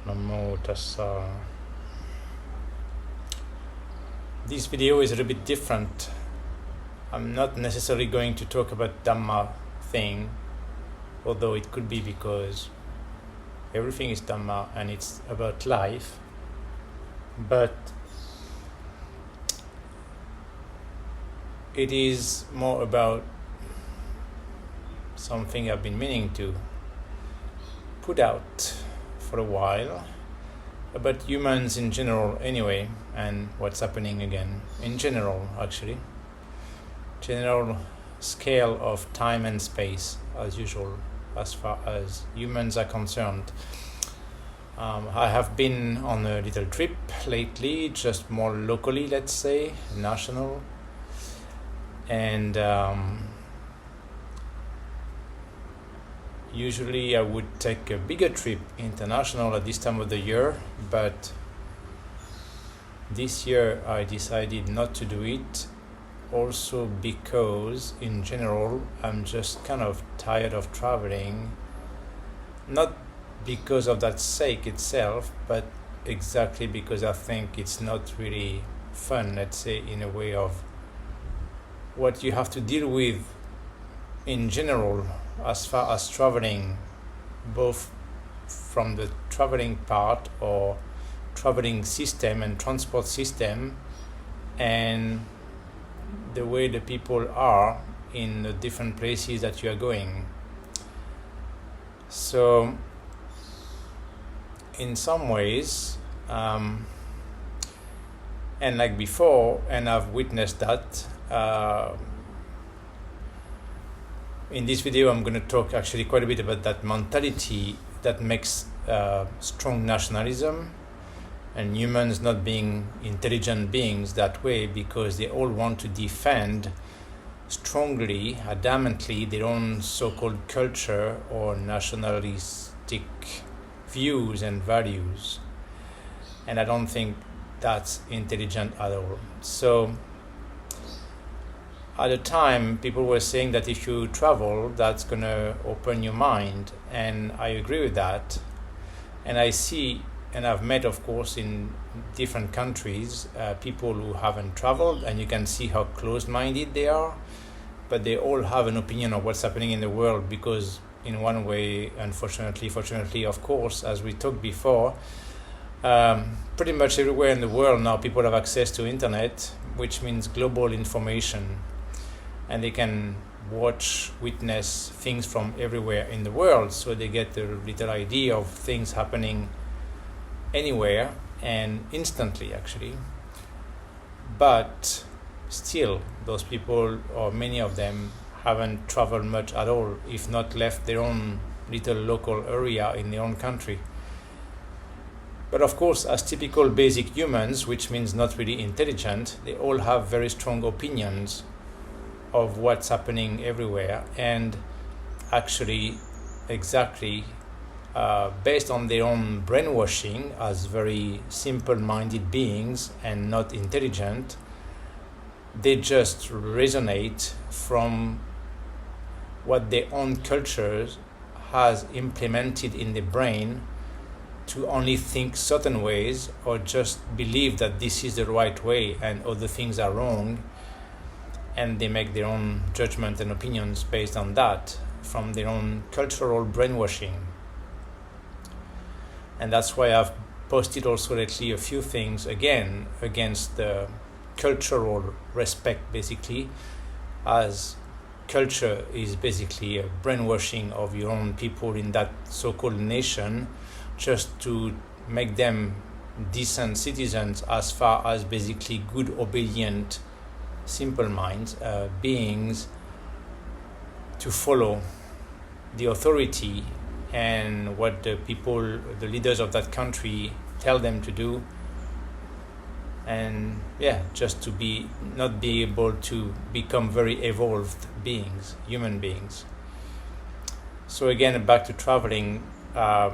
Namo tassa. This video is a little bit different. I'm not necessarily going to talk about Dhamma thing, although it could be because everything is Dhamma and it's about life. But it is more about something I've been meaning to put out for a while, about humans in general anyway, and what's happening again in general, actually. General scale of time and space, as usual, as far as humans are concerned. I have been on a little trip lately, just more locally, let's say, national, and usually I would take a bigger trip international at this time of the year, but this year I decided not to do it, also because in general I'm just kind of tired of traveling, not because of that sake itself, but exactly because I think it's not really fun, let's say, in a way of what you have to deal with in general as far as traveling, both from the traveling part or traveling system and transport system, and the way the people are in the different places that you are going. So in some ways, and like before, and I've witnessed that, in this video I'm going to talk actually quite a bit about that mentality that makes strong nationalism and humans not being intelligent beings that way, because they all want to defend strongly, adamantly, their own so-called culture or nationalistic views and values. And I don't think that's intelligent at all. So at the time, people were saying that if you travel, that's going to open your mind. And I agree with that. And I see, and I've met, of course, in different countries, people who haven't traveled, and you can see how closed-minded they are. But they all have an opinion of what's happening in the world, because in one way, unfortunately, fortunately, of course, as we talked before, pretty much everywhere in the world now people have access to internet, which means global information. And they can watch, witness things from everywhere in the world, so they get a little idea of things happening anywhere and instantly, actually. But still, those people, or many of them, haven't traveled much at all, if not left their own little local area in their own country. But of course, as typical basic humans, which means not really intelligent, they all have very strong opinions of what's happening everywhere, and actually exactly based on their own brainwashing as very simple-minded beings and not intelligent, they just resonate from what their own culture has implemented in the brain to only think certain ways, or just believe that this is the right way and other things are wrong. And they make their own judgment and opinions based on that, from their own cultural brainwashing. And that's why I've posted also lately a few things, again, against the cultural respect, basically, as culture is basically a brainwashing of your own people in that so-called nation, just to make them decent citizens, as far as basically good, obedient, simple minds, beings, to follow the authority and what the people, the leaders of that country tell them to do, and just to not be able to become very evolved beings, human beings. So again, back to traveling,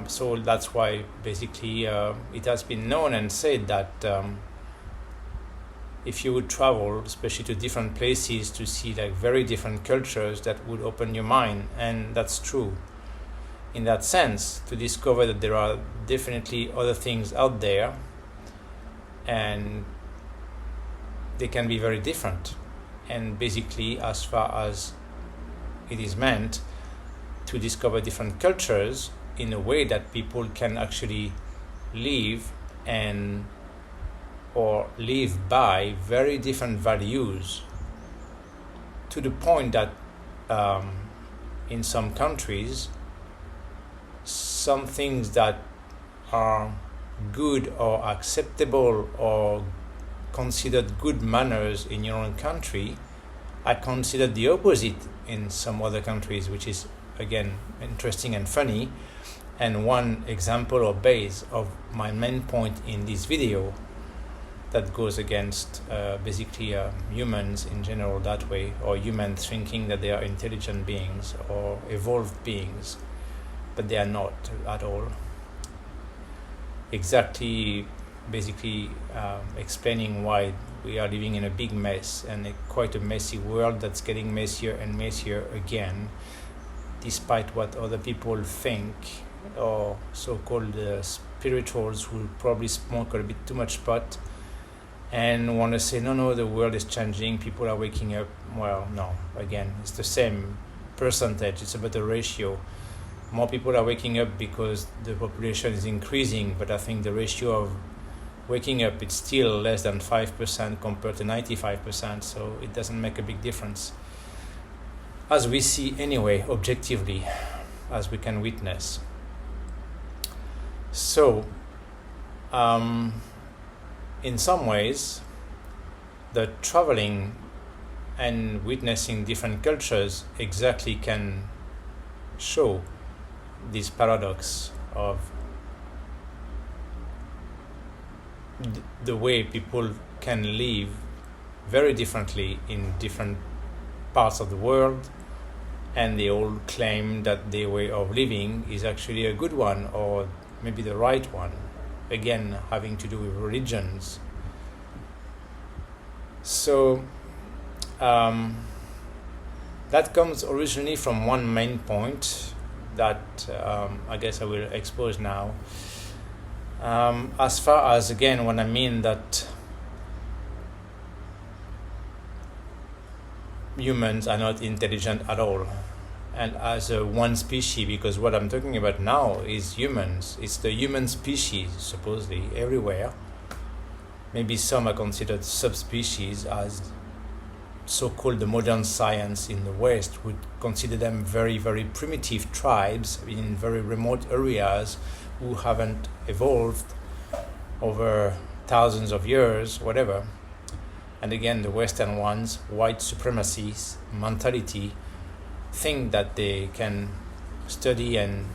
so that's why basically it has been known and said that if you would travel, especially to different places, to see like very different cultures, that would open your mind, and that's true. in that sense, to discover that there are definitely other things out there, and they can be very different. And basically, as far as it is meant, to discover different cultures in a way that people can actually live and or live by very different values, to the point that in some countries, some things that are good or acceptable or considered good manners in your own country are considered the opposite in some other countries, which is again interesting and funny, and one example or base of my main point in this video that goes against basically humans in general that way, or humans thinking that they are intelligent beings or evolved beings, but they are not at all. Exactly, basically explaining why we are living in a big mess and quite a messy world that's getting messier and messier again, despite what other people think, or so-called spirituals who probably smoke a bit too much pot and want to say, no, the world is changing, people are waking up. Well, no, again, it's the same percentage, it's about a ratio. More people are waking up because the population is increasing, but I think the ratio of waking up, it's still less than 5% compared to 95%, so it doesn't make a big difference. As we see anyway, objectively, as we can witness. So, in some ways, the traveling and witnessing different cultures exactly can show this paradox of the way people can live very differently in different parts of the world, and they all claim that their way of living is actually a good one, or maybe the right one, again having to do with religions. So that comes originally from one main point that I guess I will expose now. As far as, again, what I mean that humans are not intelligent at all, and as a one species, because what I'm talking about now is humans. It's the human species, supposedly, everywhere. Maybe some are considered subspecies, as so-called the modern science in the West would consider them very, very primitive tribes in very remote areas who haven't evolved over thousands of years, whatever. And again, the Western ones, white supremacy mentality, think that they can study and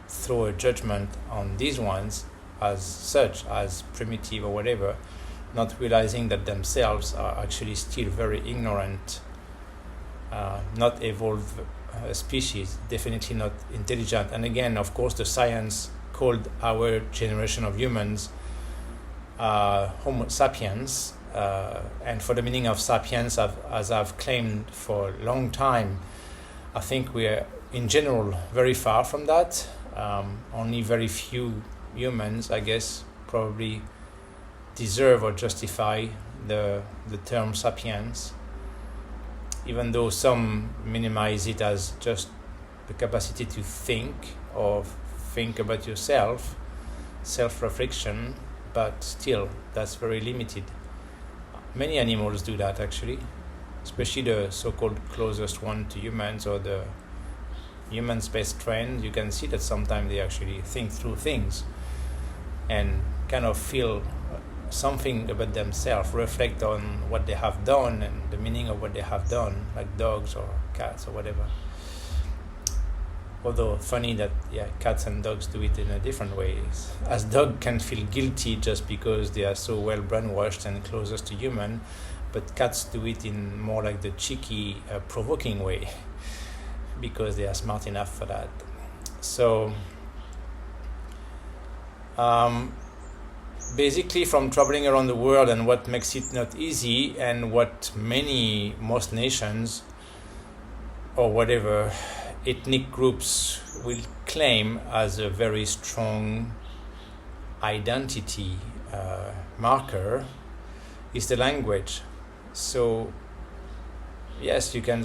throw a judgment on these ones as such, as primitive or whatever, not realizing that themselves are actually still very ignorant, not evolved species, definitely not intelligent. And again, of course, the science called our generation of humans Homo sapiens, and for the meaning of sapiens, as I've claimed for a long time, I think we are in general very far from that. Only very few humans, I guess, probably deserve or justify the term sapiens, even though some minimize it as just the capacity to think or think about yourself, self-reflection, but still that's very limited. Many animals do that, actually, especially the so-called closest one to humans, or the humans best friend. You can see that sometimes they actually think through things and kind of feel something about themselves, reflect on what they have done and the meaning of what they have done, like dogs or cats or whatever. Although funny that cats and dogs do it in a different way. As dog can feel guilty just because they are so well brainwashed and closest to human, but cats do it in more like the cheeky, provoking way, because they are smart enough for that. So basically, from traveling around the world, and what makes it not easy, and what most nations or whatever ethnic groups will claim as a very strong identity marker is the language. So yes, you can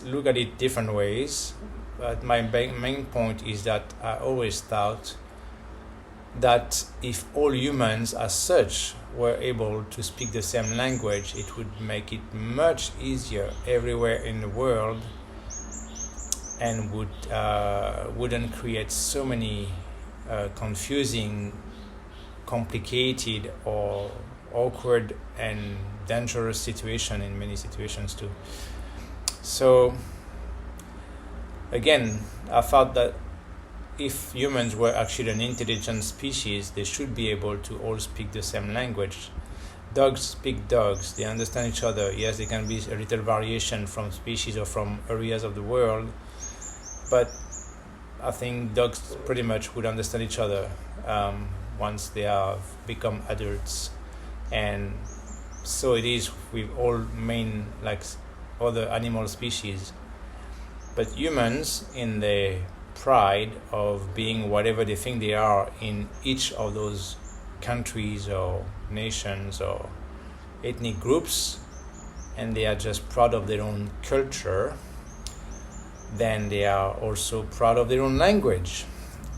look at it different ways, but my main point is that I always thought that if all humans as such were able to speak the same language, it would make it much easier everywhere in the world, and wouldn't create so many confusing, complicated, or awkward and dangerous situation in many situations too. So again, I thought that if humans were actually an intelligent species, they should be able to all speak the same language. Dogs speak dogs, they understand each other. Yes, there can be a little variation from species or from areas of the world, but I think dogs pretty much would understand each other once they have become adults. And so it is with all main like other animal species. But humans, in their pride of being whatever they think they are in each of those countries or nations or ethnic groups, and they are just proud of their own culture, then they are also proud of their own language.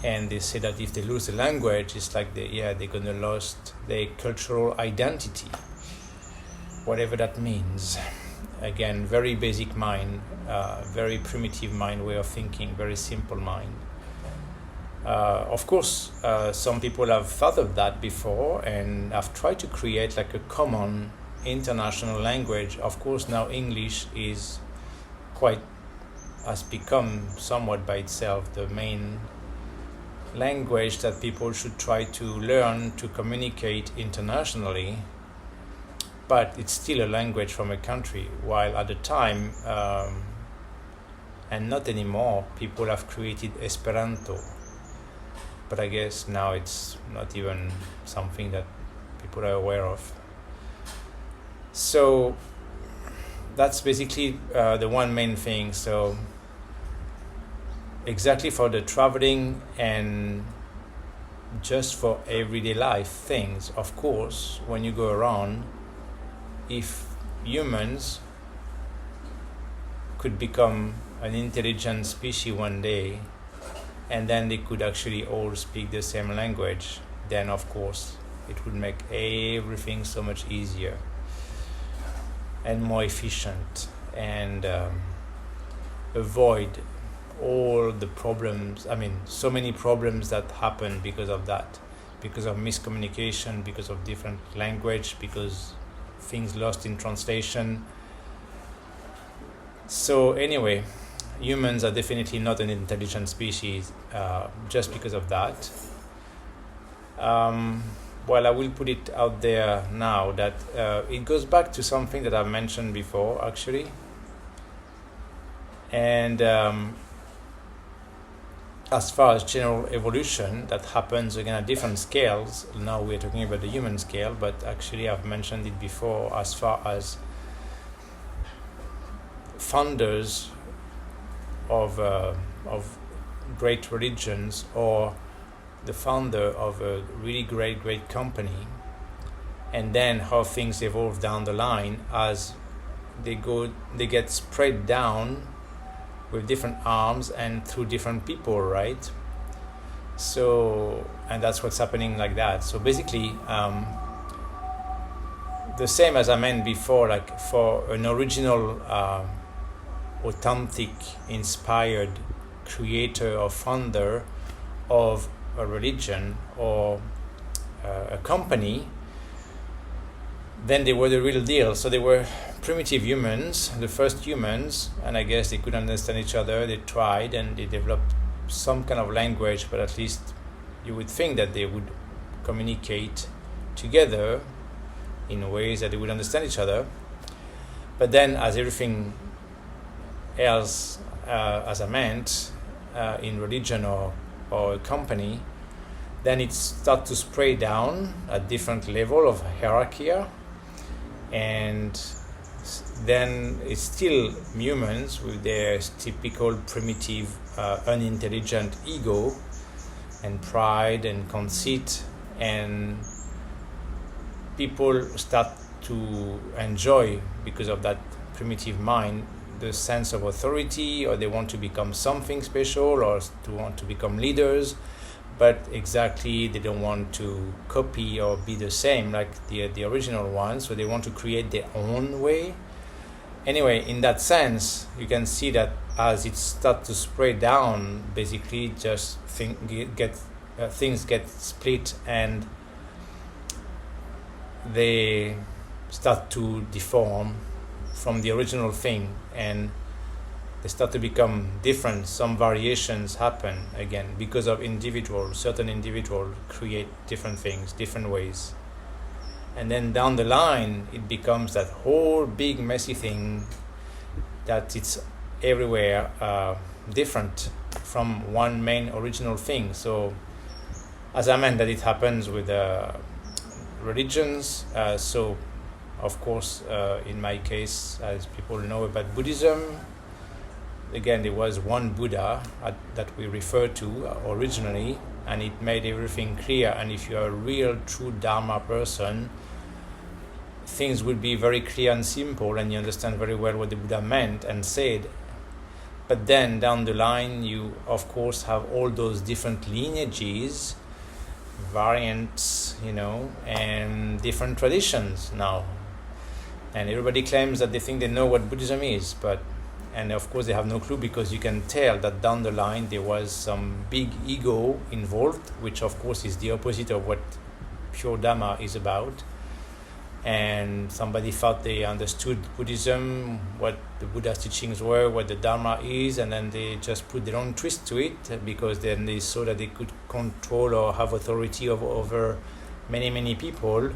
And they say that if they lose the language, it's like they're gonna lose their cultural identity, whatever that means. Again, very basic mind, very primitive mind way of thinking, very simple mind. Of course, some people have thought of that before and have tried to create like a common international language. Of course, now English has become somewhat by itself the main language that people should try to learn to communicate internationally. But it's still a language from a country, while at the time, and not anymore, people have created Esperanto. But I guess now it's not even something that people are aware of. So that's basically the one main thing. So exactly for the traveling and just for everyday life things, of course, when you go around, if humans could become an intelligent species one day, and then they could actually all speak the same language, then of course it would make everything so much easier and more efficient, and avoid all the problems. I mean, so many problems that happen because of that, because of miscommunication, because of different language, because things lost in translation. So anyway, humans are definitely not an intelligent species just because of that. Well, I will put it out there now that it goes back to something that I've mentioned before, actually. And as far as general evolution, that happens again at different scales. Now we're talking about the human scale, but actually I've mentioned it before as far as founders of great religions, or the founder of a really great company, and then how things evolve down the line as they get spread down with different arms and through different people, right? So, and that's what's happening like that. So basically, the same as I meant before, like for an original, authentic, inspired creator or founder of a religion or a company, then they were the real deal. So they were primitive humans, the first humans, and I guess they could understand each other. They tried and they developed some kind of language, but at least you would think that they would communicate together in ways that they would understand each other. But then, as everything else, as I meant, in religion or a company, then it starts to spread down at different level of hierarchy, and then it's still humans with their typical primitive, unintelligent ego and pride and conceit, and people start to enjoy, because of that primitive mind, the sense of authority, or they want to become something special, or to want to become leaders, but exactly they don't want to copy or be the same like the original one, so they want to create their own way. Anyway, in that sense, you can see that as it starts to spread down, basically just things get split, and they start to deform from the original thing, and they start to become different. Some variations happen again because of certain individuals create different things, different ways. And then down the line, it becomes that whole big messy thing that it's everywhere different from one main original thing. So as I meant, that it happens with religions. So of course, in my case, as people know about Buddhism, again, there was one Buddha that we refer to originally, and it made everything clear. And if you're a real, true Dharma person, things would be very clear and simple, and you understand very well what the Buddha meant and said. But then down the line, you, of course, have all those different lineages, variants, and different traditions now. And everybody claims that they think they know what Buddhism is, and of course they have no clue, because you can tell that down the line there was some big ego involved, which of course is the opposite of what pure Dhamma is about. And somebody thought they understood Buddhism, what the Buddha's teachings were, what the Dharma is, and then they just put their own twist to it, because then they saw that they could control or have authority over many, many people.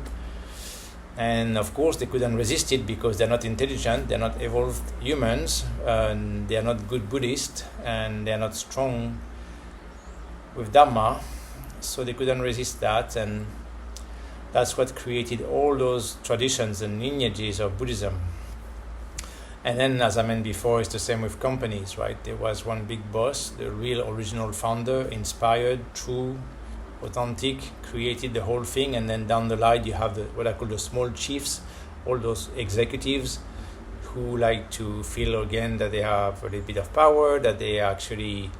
And of course they couldn't resist it, because they're not intelligent, they're not evolved humans, and they're not good Buddhists, and they're not strong with Dhamma, so they couldn't resist that. And that's what created all those traditions and lineages of Buddhism. And then, as I mentioned before, it's the same with companies, right? There was one big boss, the real original founder, inspired, true, authentic, created the whole thing, and then down the line you have what I call the small chiefs, all those executives who like to feel again that they have a little bit of power, that they actually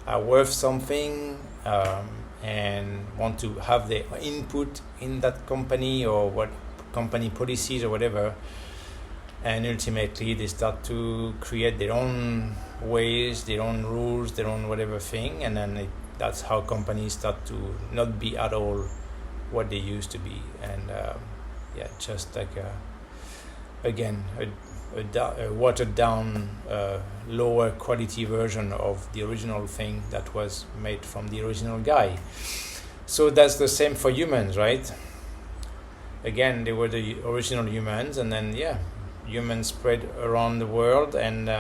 are worth something, and want to have their input in that company or what company policies or whatever. And ultimately they start to create their own ways, their own rules, their own whatever thing, and then that's how companies start to not be at all what they used to be. And just like a watered down, lower quality version of the original thing that was made from the original guy. So that's the same for humans, right? Again, they were the original humans, and then humans spread around the world and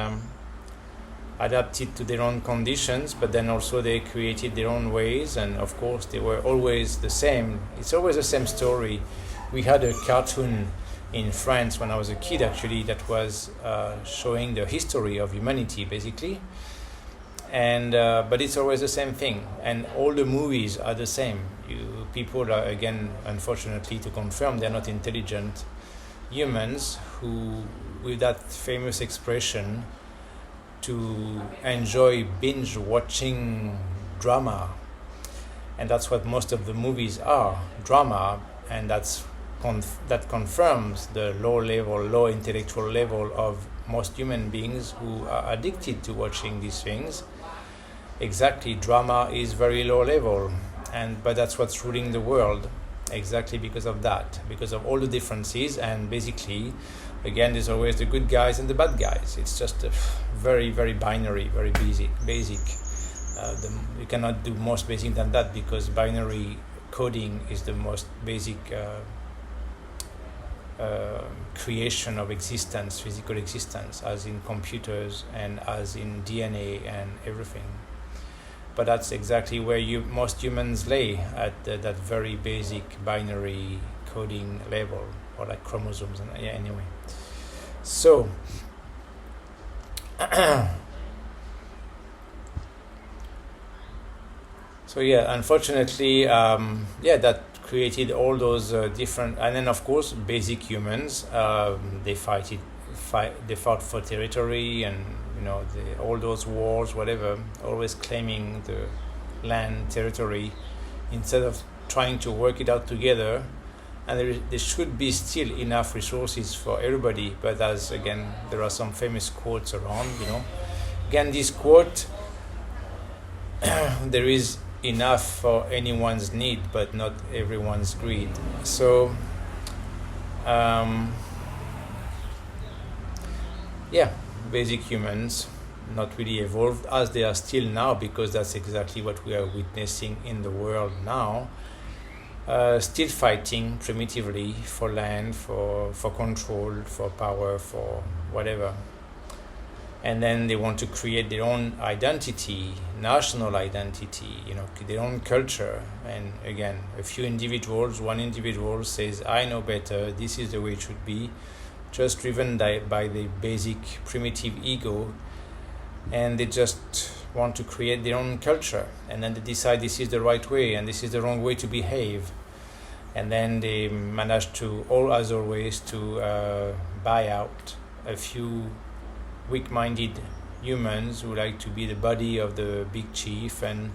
adapted to their own conditions, but then also they created their own ways, and of course they were always the same. It's always the same story. We had a cartoon in France when I was a kid, actually, that was showing the history of humanity, basically. And but it's always the same thing, and all the movies are the same. People are, again, unfortunately, to confirm, they're not intelligent humans who, with that famous expression, to enjoy binge watching drama. And that's what most of the movies are, drama, and that confirms the low intellectual level of most human beings who are addicted to watching these things. Exactly, drama is very low level, but that's what's ruling the world, exactly because of that, because of all the differences. And basically, again, there's always the good guys and the bad guys. It's just a very, very binary, very basic. You cannot do more basic than that, because binary coding is the most basic creation of existence, physical existence, as in computers and as in DNA and everything. But that's exactly where most humans lay, at that very basic binary coding level, or like chromosomes. And anyway, So so yeah, unfortunately, that created all those different, and then of course basic humans, they fought for territory, and all those wars, whatever, always claiming the land, territory, instead of trying to work it out together. And there should be still enough resources for everybody, but as again, there are some famous quotes around, again, this quote, there is enough for anyone's need but not everyone's greed. So basic humans not really evolved as they are still now, because that's exactly what we are witnessing in the world now, still fighting primitively for land, for control, for power, for whatever. And then they want to create their own identity, national identity, their own culture. And again, one individual says, I know better, this is the way it should be, just driven by the basic primitive ego. And they just want to create their own culture. And then they decide this is the right way and this is the wrong way to behave. And then they manage to, as always, to buy out a few weak-minded humans who like to be the buddy of the big chief, and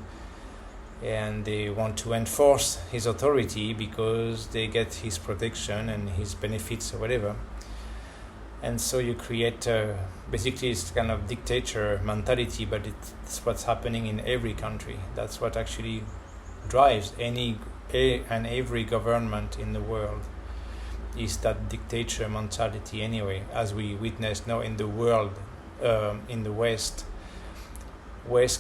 they want to enforce his authority because they get his protection and his benefits or whatever. And so you create basically it's kind of dictator mentality, but it's what's happening in every country. That's what actually drives any and every government in the world, is that dictator mentality anyway, as we witness now in the world, in the West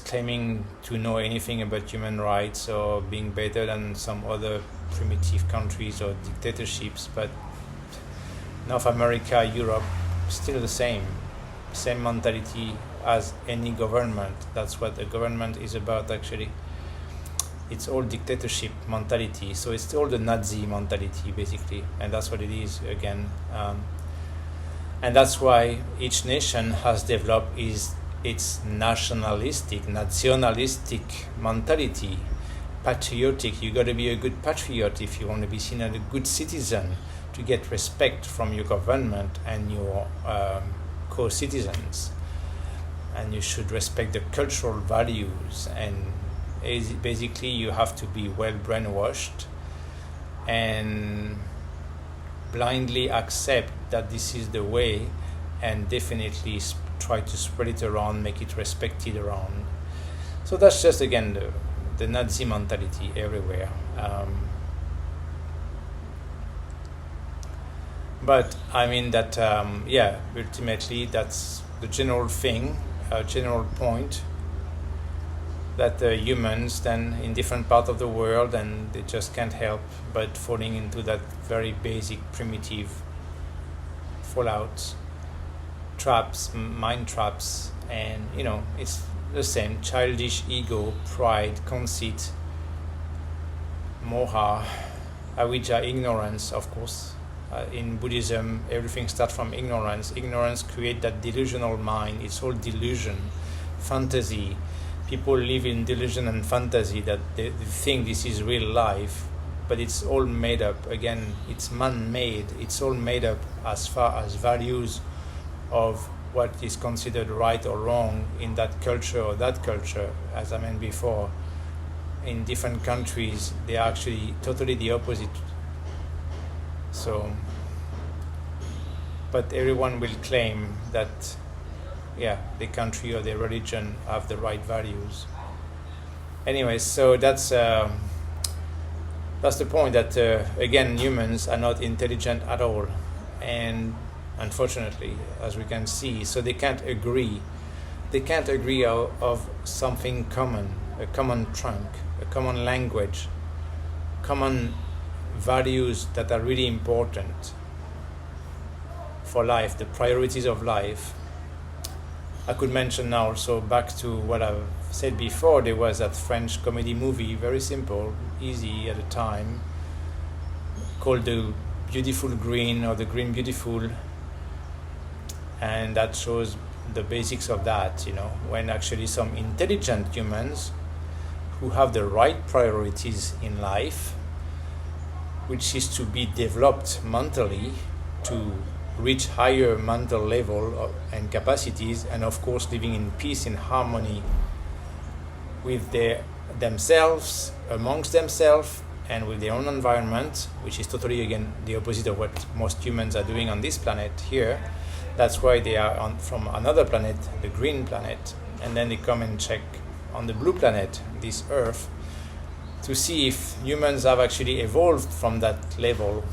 claiming to know anything about human rights or being better than some other primitive countries or dictatorships. But North America, Europe, still the same mentality as any government. That's what a government is about actually. It's all dictatorship mentality, so it's all the Nazi mentality basically, and that's what it is again. And that's why each nation has developed its nationalistic mentality, patriotic. You got to be a good patriot if you want to be seen as a good citizen, to get respect from your government and your co-citizens, and you should respect the cultural values. And basically you have to be well brainwashed and blindly accept that this is the way, and definitely try to spread it around, make it respected around. So that's just again the Nazi mentality everywhere. But I mean that ultimately that's the general thing, general point, that humans then in different parts of the world, and they just can't help but falling into that very basic primitive fallout traps, mind traps. And it's the same childish ego, pride, conceit, moha, avijja, ignorance, of course. In Buddhism, everything starts from ignorance. Ignorance creates that delusional mind. It's all delusion, fantasy. People live in delusion and fantasy that they think this is real life, but it's all made up. Again, it's man-made. It's all made up as far as values of what is considered right or wrong in that culture or that culture. As I mentioned before, in different countries, they are actually totally the opposite. So, but everyone will claim that the country or the religion have the right values. Anyway, so that's the point, that again, humans are not intelligent at all, and unfortunately, as we can see, so they can't agree of something common, a common trunk, a common language, common values that are really important for life, the priorities of life. I could mention now also, back to what I've said before, there was that French comedy movie, very simple, easy at the time, called The Beautiful Green, or The Green Beautiful, And that shows the basics of that, when actually some intelligent humans who have the right priorities in life, which is to be developed mentally, to reach higher mental level and capacities, and of course living in peace, in harmony with themselves, amongst themselves, and with their own environment, which is totally, again, the opposite of what most humans are doing on this planet here. That's why they are from another planet, the green planet, and then they come and check on the blue planet, this Earth, to see if humans have actually evolved from that level,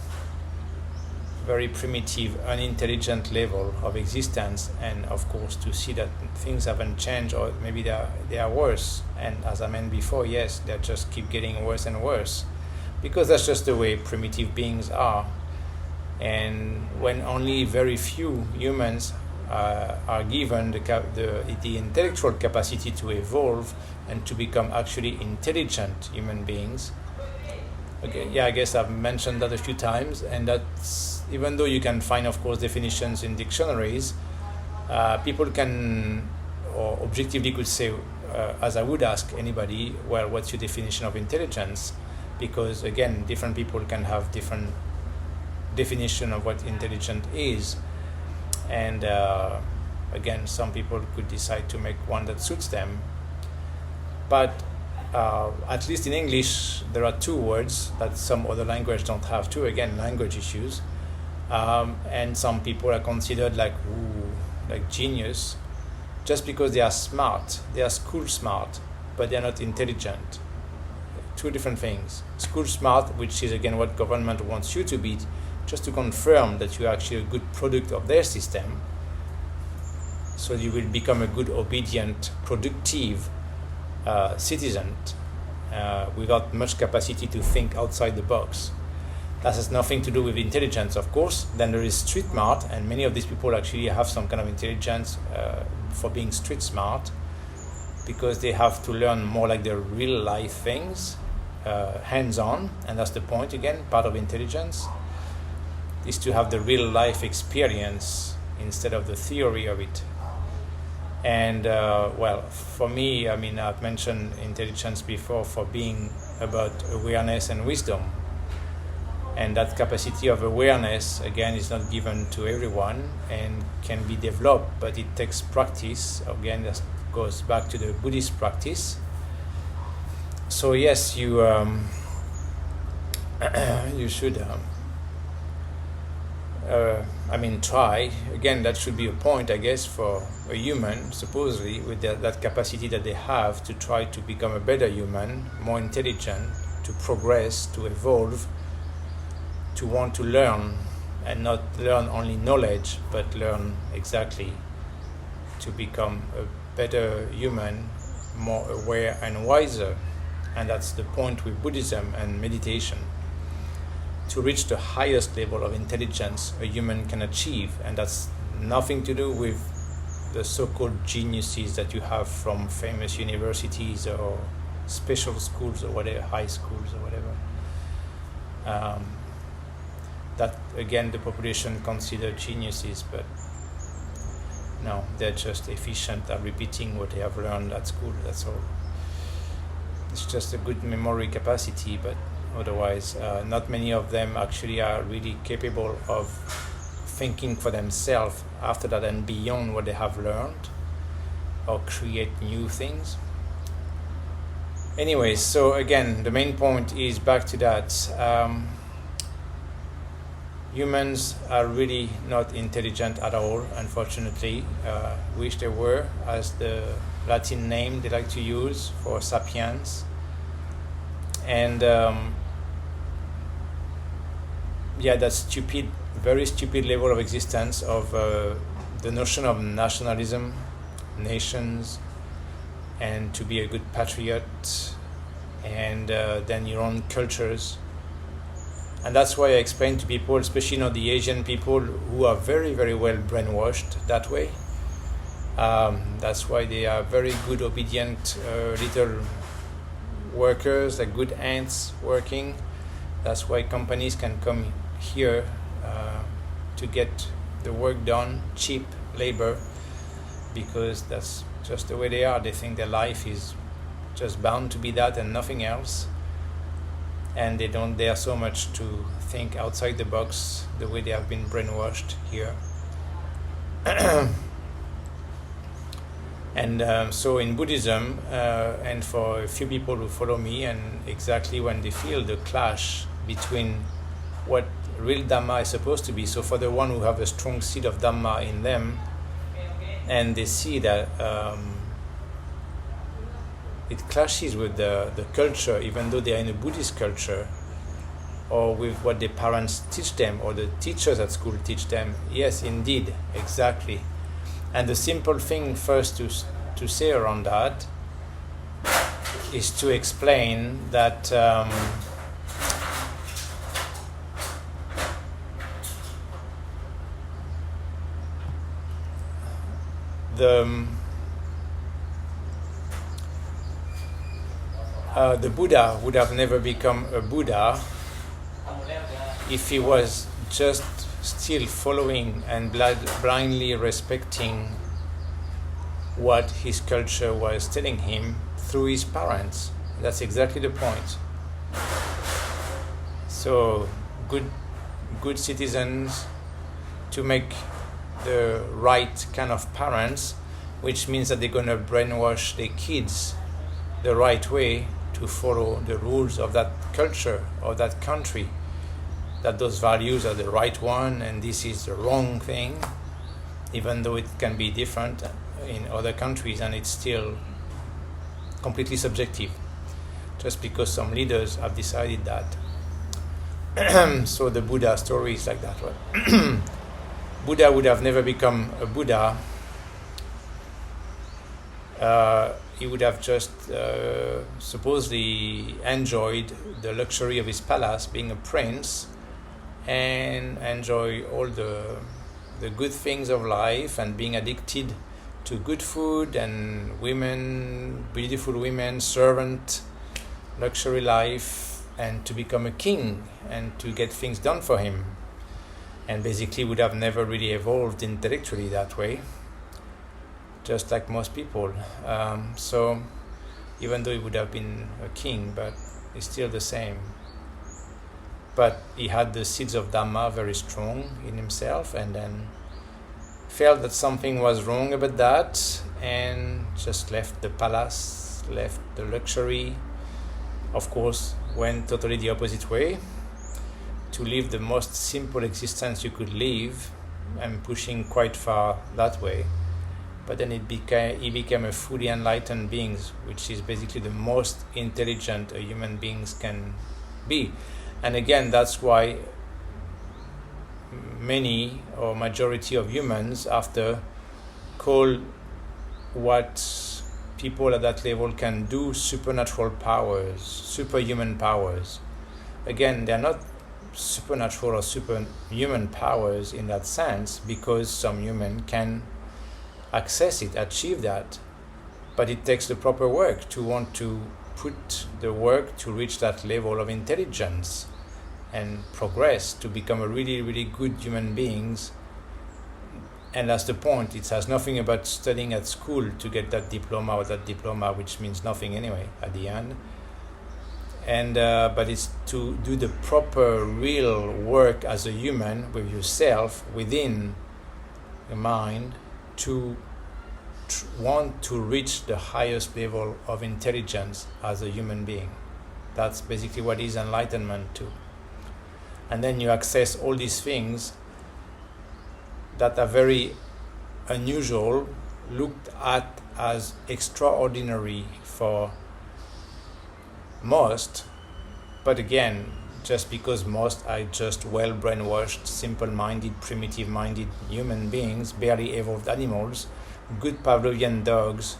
very primitive, unintelligent level of existence, and of course to see that things haven't changed, or maybe they are worse. And as I mentioned before, yes, they just keep getting worse and worse, because that's just the way primitive beings are. And when only very few humans are given the intellectual capacity to evolve and to become actually intelligent human beings. Okay, yeah, I guess I've mentioned that a few times, and that's, even though you can find, of course, definitions in dictionaries, people can, or objectively could say, as I would ask anybody, well, what's your definition of intelligence? Because again, different people can have different definition of what intelligent is, and again, some people could decide to make one that suits them. But at least in English, there are two words that some other language don't have too. Again, language issues. And some people are considered like genius, just because they are smart. They are school smart, but they are not intelligent. Two different things. School smart, which is again what government wants you to be, just to confirm that you are actually a good product of their system. So you will become a good, obedient, productive citizen without much capacity to think outside the box. That has nothing to do with intelligence, of course. Then there is street smart, and many of these people actually have some kind of intelligence for being street smart, because they have to learn more like the real life things, hands-on, and that's the point again. Part of intelligence is to have the real life experience instead of the theory of it. And well, for me, I mean, I've mentioned intelligence before for being about awareness and wisdom. And that capacity of awareness, again, is not given to everyone and can be developed, but it takes practice. Again, that goes back to the Buddhist practice. So yes, you you should try. Again, that should be a point, I guess, for a human, supposedly, with that capacity that they have to try to become a better human, more intelligent, to progress, to evolve, to want to learn, and not learn only knowledge, but learn exactly to become a better human, more aware and wiser. And that's the point with Buddhism and meditation. To reach the highest level of intelligence a human can achieve, and that's nothing to do with the so-called geniuses that you have from famous universities or special schools or whatever, high schools or whatever. That again, the population consider geniuses, but no, they're just efficient at repeating what they have learned at school. That's all. It's just a good memory capacity, but otherwise, not many of them actually are really capable of thinking for themselves after that and beyond what they have learned, or create new things. Anyways, so again, the main point is back to that. Humans are really not intelligent at all, unfortunately. Wish they were, as the Latin name they like to use for sapiens. And that stupid, very stupid level of existence of the notion of nationalism, nations, and to be a good patriot, and then your own cultures. And that's why I explain to people, especially the Asian people, who are very, very well brainwashed that way. That's why they are very good, obedient little workers, like good ants working. That's why companies can come here to get the work done cheap labor, because that's just the way they are. They think their life is just bound to be that and nothing else, and they don't dare so much to think outside the box the way they have been brainwashed here. And so in Buddhism, and for a few people who follow me, and exactly when they feel the clash between what real Dhamma is supposed to be, so for the one who have a strong seed of Dhamma in them, and they see that it clashes with the culture, even though they are in a Buddhist culture, or with what their parents teach them, or the teachers at school teach them. Yes, indeed, exactly. And the simple thing first to say around that is to explain that the Buddha would have never become a Buddha if he was just still following and blindly respecting what his culture was telling him through his parents. That's exactly the point. So good citizens to make the right kind of parents, which means that they're going to brainwash their kids the right way to follow the rules of that culture or that country, that those values are the right one and this is the wrong thing, even though it can be different in other countries, and it's still completely subjective, just because some leaders have decided that. So the Buddha story is like that one. Buddha would have never become a Buddha. He would have just supposedly enjoyed the luxury of his palace, being a prince, and enjoy all the good things of life, and being addicted to good food and women, beautiful women, servant, luxury life, and to become a king and to get things done for him. And basically would have never really evolved intellectually that way, just like most people. So even though he would have been a king, but it's still the same. But he had the seeds of Dhamma very strong in himself, and then felt that something was wrong about that, and just left the palace, left the luxury. Of course, went totally the opposite way, to live the most simple existence you could live, and pushing quite far that way. But then he became a fully enlightened being, which is basically the most intelligent a human beings can be. And again, that's why many or majority of humans after call what people at that level can do supernatural powers, superhuman powers. Again, they're not supernatural or superhuman powers in that sense, because some human can access it, achieve that, but it takes the proper work to want to put the work to reach that level of intelligence and progress to become a really, really good human beings. And that's the point. It has nothing about studying at school to get that diploma or that diploma, which means nothing anyway at the end. And but it's to do the proper, real work as a human with yourself within your mind to want to reach the highest level of intelligence as a human being. That's basically what is enlightenment too. And then you access all these things that are very unusual, looked at as extraordinary for most, but again, just because most are just well brainwashed, simple-minded, primitive-minded human beings, barely evolved animals, good Pavlovian dogs,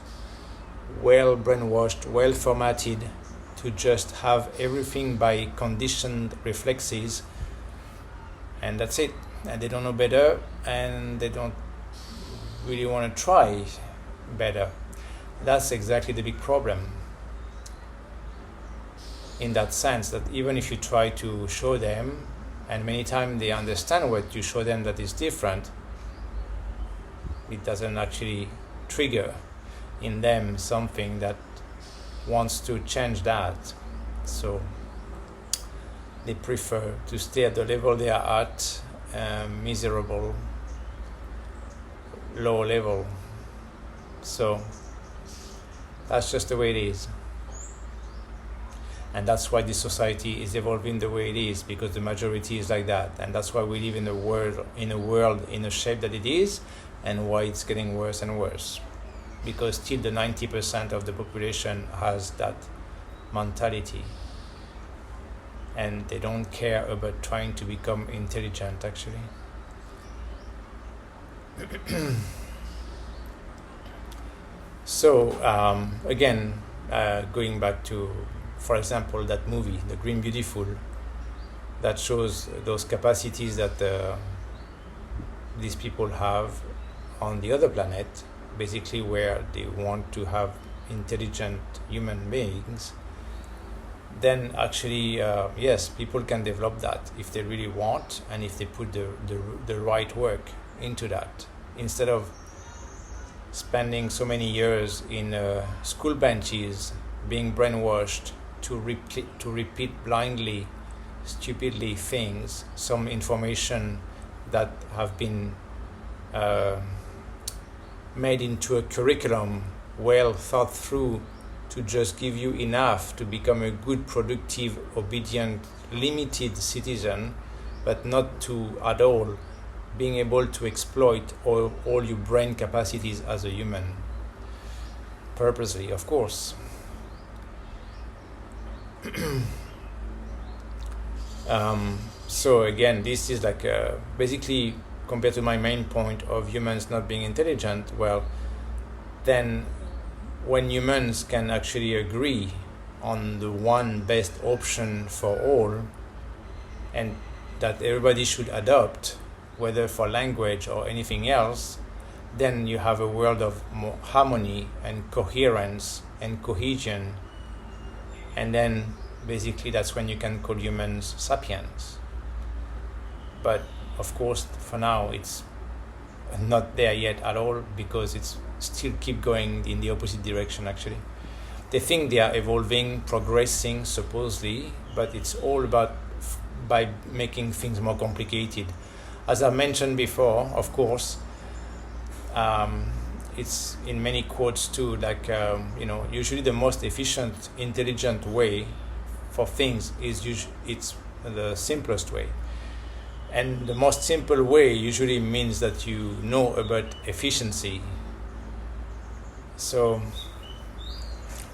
well brainwashed, well formatted to just have everything by conditioned reflexes, and that's it. And they don't know better, and they don't really want to try better. That's exactly the big problem. In that sense, that even if you try to show them, and many times they understand what you show them that is different, It doesn't actually trigger in them something that wants to change that. So they prefer to stay at the level they are at, miserable, low level. So that's just the way it is. And that's why this society is evolving the way it is, because the majority is like that. And that's why we live in a world in a shape that it is, and why it's getting worse and worse. Because still the 90% of the population has that mentality. And they don't care about trying to become intelligent, actually. So, again, going back to, for example, that movie, The Green Beautiful, that shows those capacities that these people have on the other planet, basically where they want to have intelligent human beings. Then actually, yes, people can develop that if they really want, and if they put the right work into that. Instead of spending so many years in school benches, being brainwashed to repeat blindly, stupidly things, some information that have been made into a curriculum, well thought through, to just give you enough to become a good, productive, obedient, limited citizen, but not to at all being able to exploit all your brain capacities as a human. Purposely, of course. So again, this is like basically, compared to my main point of humans not being intelligent, well, then when humans can actually agree on the one best option for all, and that everybody should adopt, whether for language or anything else, then you have a world of more harmony and coherence and cohesion. And then basically that's when you can call humans sapiens. But of course, for now, it's not there yet at all, because it's still keep going in the opposite direction, actually. They think they are evolving, progressing, supposedly, but it's all about by making things more complicated. As I mentioned before, of course, it's in many quotes too, like, usually the most efficient, intelligent way for things is it's the simplest way. And the most simple way usually means that you know about efficiency. So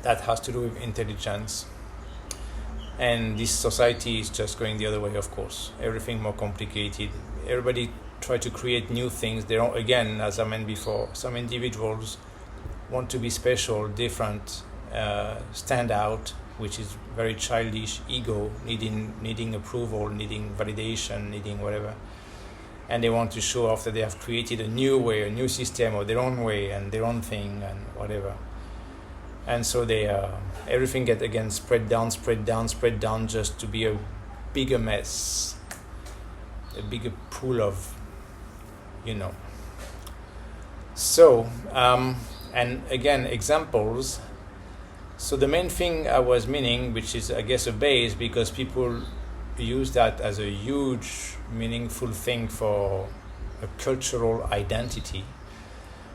that has to do with intelligence. And this society is just going the other way, of course. Everything more complicated. Everybody try to create new things. They don't, again, as I mentioned before, some individuals want to be special, different, stand out, which is very childish, ego, needing approval, needing validation, needing whatever. And they want to show off that they have created a new way, a new system, or their own way and their own thing and whatever. And so they everything get again spread down, just to be a bigger mess, a bigger pool of, So, and again, examples. So the main thing I was meaning, which is, I guess, a base, because people use that as a huge, meaningful thing for a cultural identity,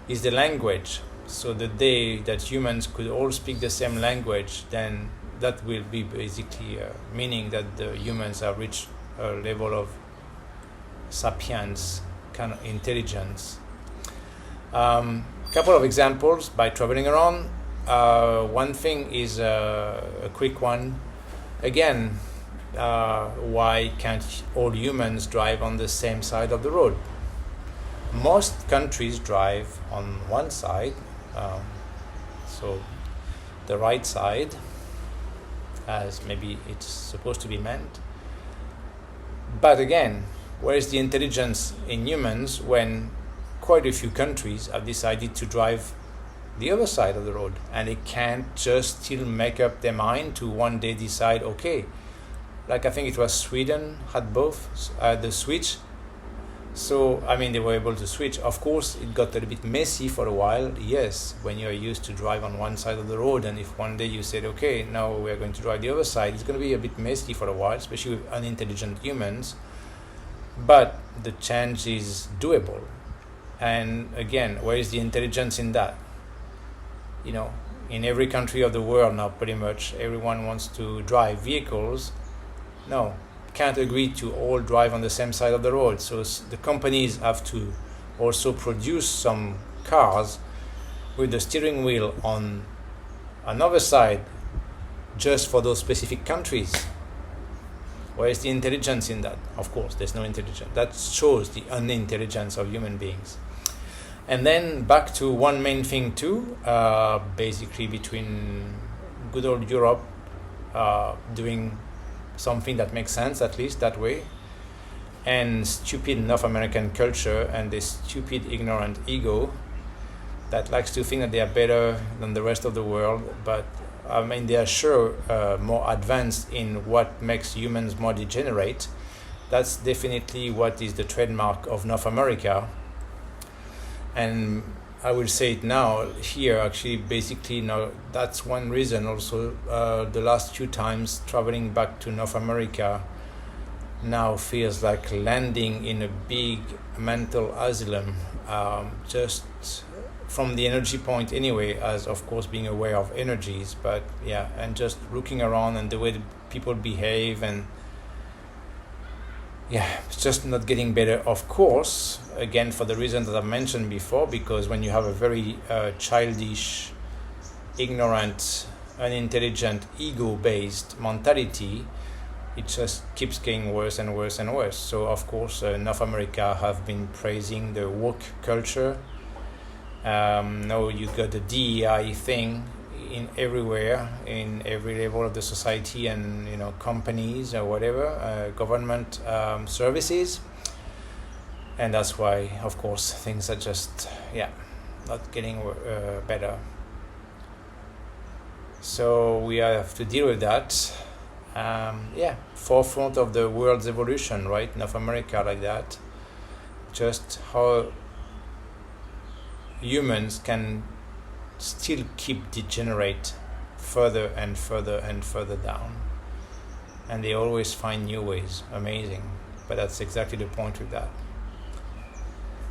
is the language. So the day that humans could all speak the same language, then that will be basically meaning that the humans have reached a level of sapiens, kind of intelligence. Couple of examples by traveling around. One thing is a quick one. Again, why can't all humans drive on the same side of the road? Most countries drive on one side, so the right side, as maybe it's supposed to be meant. But again, where is the intelligence in humans when quite a few countries have decided to drive the other side of the road, and they can't just still make up their mind to one day decide, okay, like I think it was Sweden had both the switch. So, I mean, they were able to switch. Of course, it got a little bit messy for a while. Yes, when you're used to drive on one side of the road, and if one day you said, okay, now we're going to drive the other side, it's going to be a bit messy for a while, especially with unintelligent humans. But the change is doable. And again, where is the intelligence in that? You know, in every country of the world now, pretty much everyone wants to drive vehicles. No, can't agree to all drive on the same side of the road. So the companies have to also produce some cars with the steering wheel on another side just for those specific countries. Where is the intelligence in that? Of course, there's no intelligence. That shows the unintelligence of human beings. And then back to one main thing too, basically between good old Europe doing something that makes sense, at least that way, and stupid North American culture and this stupid ignorant ego that likes to think that they are better than the rest of the world, but I mean they are sure more advanced in what makes humans more degenerate. That's definitely what is the trademark of North America. And I will say it now here, actually, basically, now that's one reason also the last few times traveling back to North America now feels like landing in a big mental asylum, just from the energy point anyway, as of course being aware of energies, but yeah, and just looking around and the way people behave, and yeah, it's just not getting better, of course, again for the reasons that I've mentioned before, because when you have a very childish, ignorant, unintelligent, ego-based mentality, it just keeps getting worse and worse and worse. So of course North America have been praising the woke culture. Now you got the DEI thing in everywhere, in every level of the society, and companies or whatever, government services, and that's why of course things are just not getting better. So we have to deal with that. Forefront of the world's evolution, right? North America, like that, just how humans can still keep degenerate further and further and further down, and they always find new ways. Amazing. But that's exactly the point with that.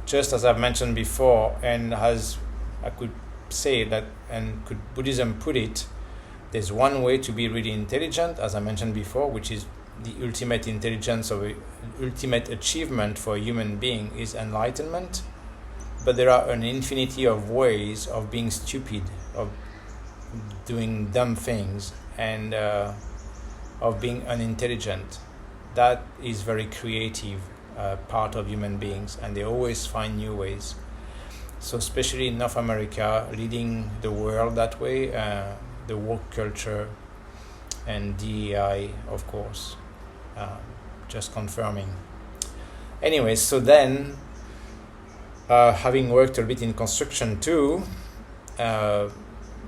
Just as I've mentioned before, and as I could say that, and could Buddhism put it, there's one way to be really intelligent, as I mentioned before, which is the ultimate intelligence or ultimate achievement for a human being is enlightenment. But there are an infinity of ways of being stupid, of doing dumb things, and of being unintelligent. That is very creative part of human beings, and they always find new ways. So especially in North America, leading the world that way, the woke culture and DEI, of course, just confirming. Anyways, so then, having worked a bit in construction too,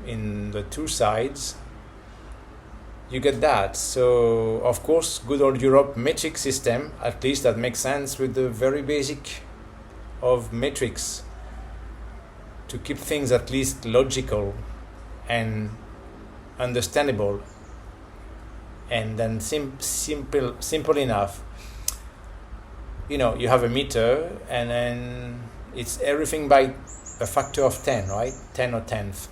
in the two sides, you get that. So of course, good old Europe metric system, at least that makes sense with the very basic of metrics, to keep things at least logical and understandable, and then simple enough. You have a meter, and then it's everything by a factor of 10, right? 10 or 10th.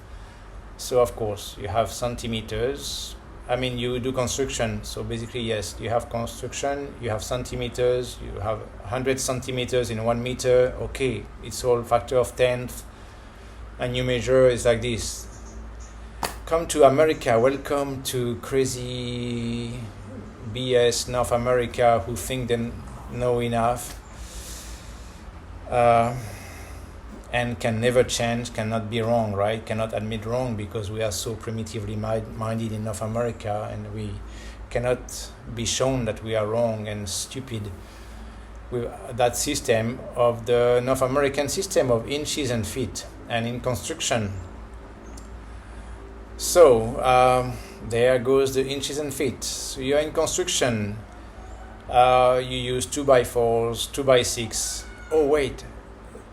So of course you have centimeters. I mean, you do construction, so basically yes, you have construction, you have centimeters, you have 100 centimeters in 1 meter. Okay, it's all factor of 10th, and you measure is like this. Come to America, welcome to crazy BS North America, who think they know enough, and can never change, cannot be wrong, right? Cannot admit wrong, because we are so primitively minded in North America, and we cannot be shown that we are wrong and stupid with that system of the North American system of inches and feet, and in construction. So there goes the inches and feet. So you're in construction, you use 2x4s, 2x6, oh wait,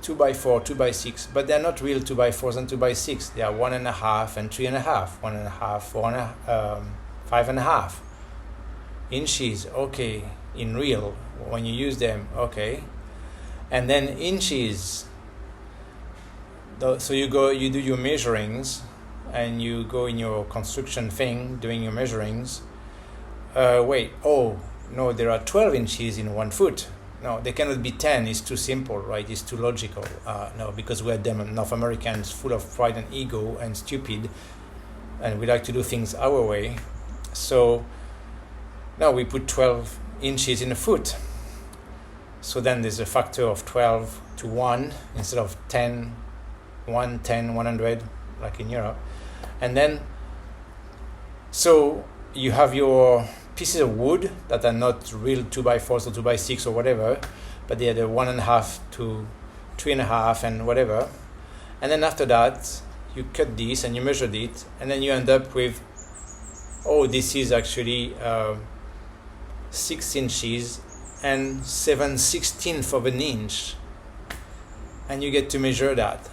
2x4, 2x6, but they're not real 2x4s and 2x6. They are 1.5 and 3.5, 1.5, 5.5 inches. Okay, in real when you use them. Okay, and then inches. So you do your measurings, and you go in your construction thing doing your measurings. Wait, oh no, there are 12 inches in 1 foot. No, they cannot be 10. It's too simple, right? It's too logical. No, because we're them North Americans, full of pride and ego and stupid, and we like to do things our way. So now we put 12 inches in a foot. So then there's a factor of 12 to 1 instead of 10, 100, like in Europe. And then, so you have your pieces of wood that are not real 2x4s or 2x6 or whatever, but they are the 1.5 to 3.5 and whatever. And then after that, you cut this and you measured it, and then you end up with, oh, this is actually 6 inches and 7/16 of an inch. And you get to measure that.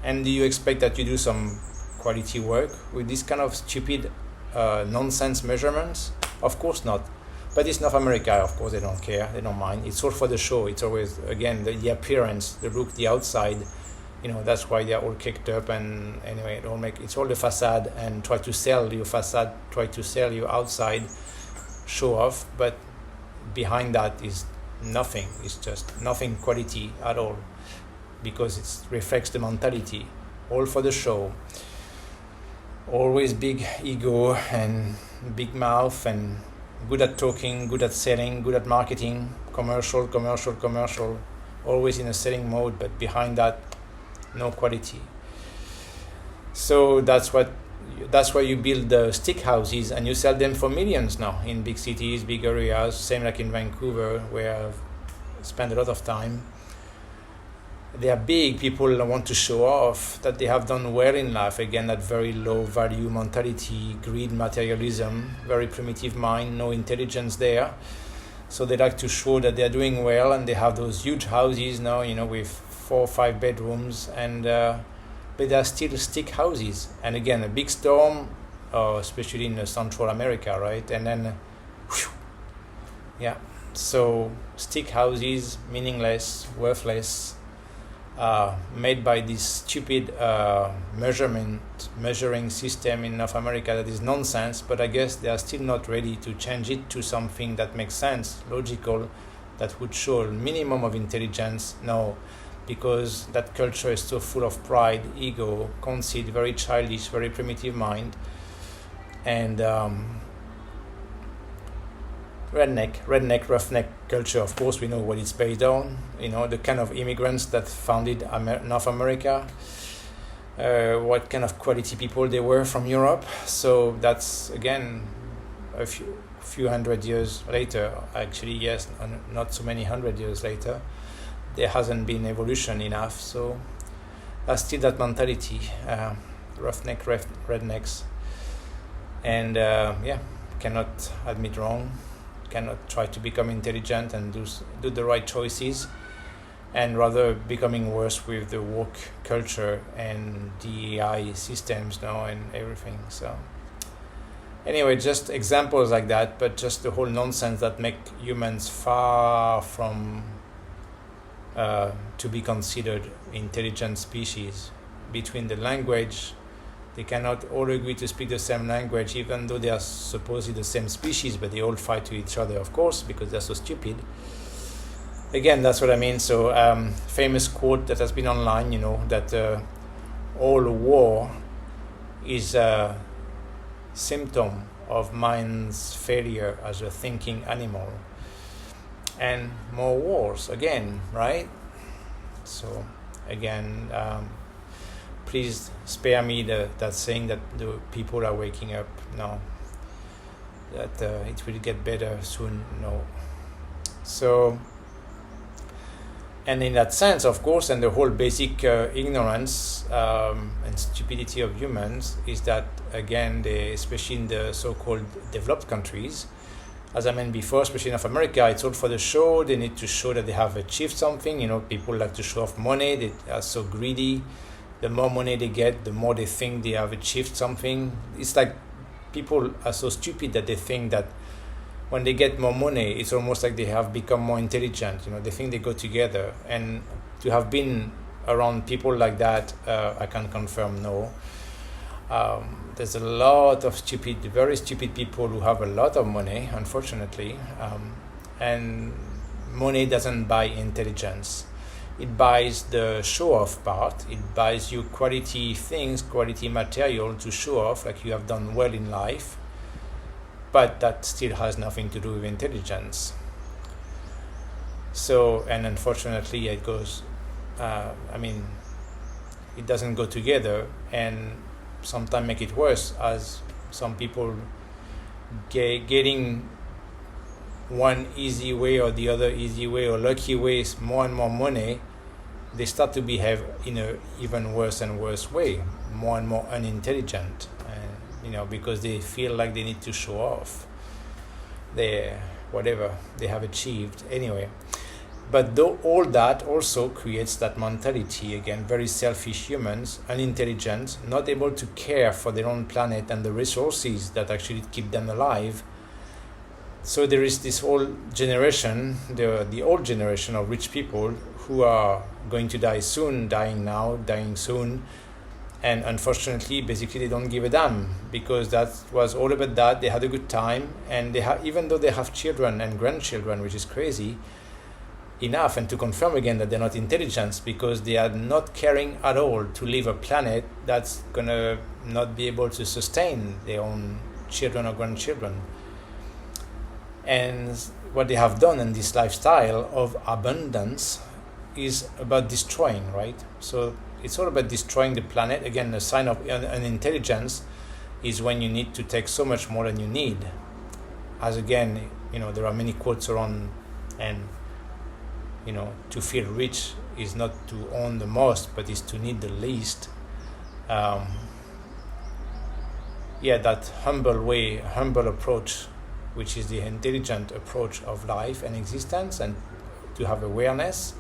And do you expect that you do some quality work with this kind of stupid nonsense measurements? Of course not. But it's North America, of course they don't care, they don't mind. It's all for the show. It's always, again, the appearance, the look, the outside. You know, that's why they're all kicked up, and anyway, it's all the facade, and try to sell your facade, try to sell your outside, show off, but behind that is nothing. It's just nothing quality at all, because it reflects the mentality, all for the show. Always big ego and big mouth, and good at talking, good at selling, good at marketing, commercial, always in a selling mode, but behind that, no quality. So that's why you build the stick houses and you sell them for millions now in big cities, big areas, same like in Vancouver, where I've spent a lot of time. They are big. People want to show off that they have done well in life. Again, that very low value mentality, greed, materialism, very primitive mind, no intelligence there. So they like to show that they're doing well, and they have those huge houses now, with 4 or 5 bedrooms, and but they're still stick houses. And again, a big storm, especially in Central America, right? And then, yeah. So stick houses, meaningless, worthless. Made by this stupid measuring system in North America that is nonsense, but I guess they are still not ready to change it to something that makes sense, logical, that would show a minimum of intelligence. No, because that culture is so full of pride, ego, conceit, very childish, very primitive mind, and redneck, roughneck culture. Of course, we know what it's based on. The kind of immigrants that founded North America, what kind of quality people they were from Europe. So that's, again, a few hundred years later. Actually, yes, not so many hundred years later. There hasn't been evolution enough. So that's still that mentality, roughneck, rednecks. And cannot admit wrong, cannot try to become intelligent and do the right choices, and rather becoming worse with the woke culture and DEI systems now and everything. So anyway, just examples like that, but just the whole nonsense that make humans far from to be considered intelligent species. Between the language, they cannot all agree to speak the same language, even though they are supposedly the same species, but they all fight to each other, of course, because they're so stupid. Again, that's what I mean. So famous quote that has been online, that all war is a symptom of mind's failure as a thinking animal. And more wars again, right? So again, please spare me that saying that the people are waking up. No, that it will get better soon. No. So, and in that sense, of course, and the whole basic ignorance and stupidity of humans is that, again, especially in the so-called developed countries, as I mentioned before, especially in North America, it's all for the show. They need to show that they have achieved something. People like to show off money. They are so greedy. The more money they get, the more they think they have achieved something. It's like people are so stupid that they think that when they get more money, it's almost like they have become more intelligent. They think they go together. And to have been around people like that, I can confirm no. There's a lot of very stupid people who have a lot of money, unfortunately. And money doesn't buy intelligence. It buys the show-off part. It buys you quality things, quality material to show off, like you have done well in life. But that still has nothing to do with intelligence. So, and unfortunately, it goes, it doesn't go together, and sometimes make it worse, as some people getting one easy way or the other easy way or lucky ways, more and more money, they start to behave in a even worse and worse way, more and more unintelligent, because they feel like they need to show off whatever they have achieved anyway. But though all that also creates that mentality, again, very selfish humans, unintelligent, not able to care for their own planet and the resources that actually keep them alive. So there is this whole generation, the old generation of rich people who are going to die soon, dying now, dying soon. And unfortunately, basically, they don't give a damn, because that was all about that. They had a good time, and even though they have children and grandchildren, which is crazy enough, and to confirm again that they're not intelligent, because they are not caring at all to leave a planet that's gonna not be able to sustain their own children or grandchildren. And what they have done in this lifestyle of abundance is about destroying, right? So it's all about destroying the planet. Again, a sign of unintelligence is when you need to take so much more than you need. As again, there are many quotes around, and to feel rich is not to own the most, but is to need the least. That humble approach, which is the intelligent approach of life and existence, and to have awareness.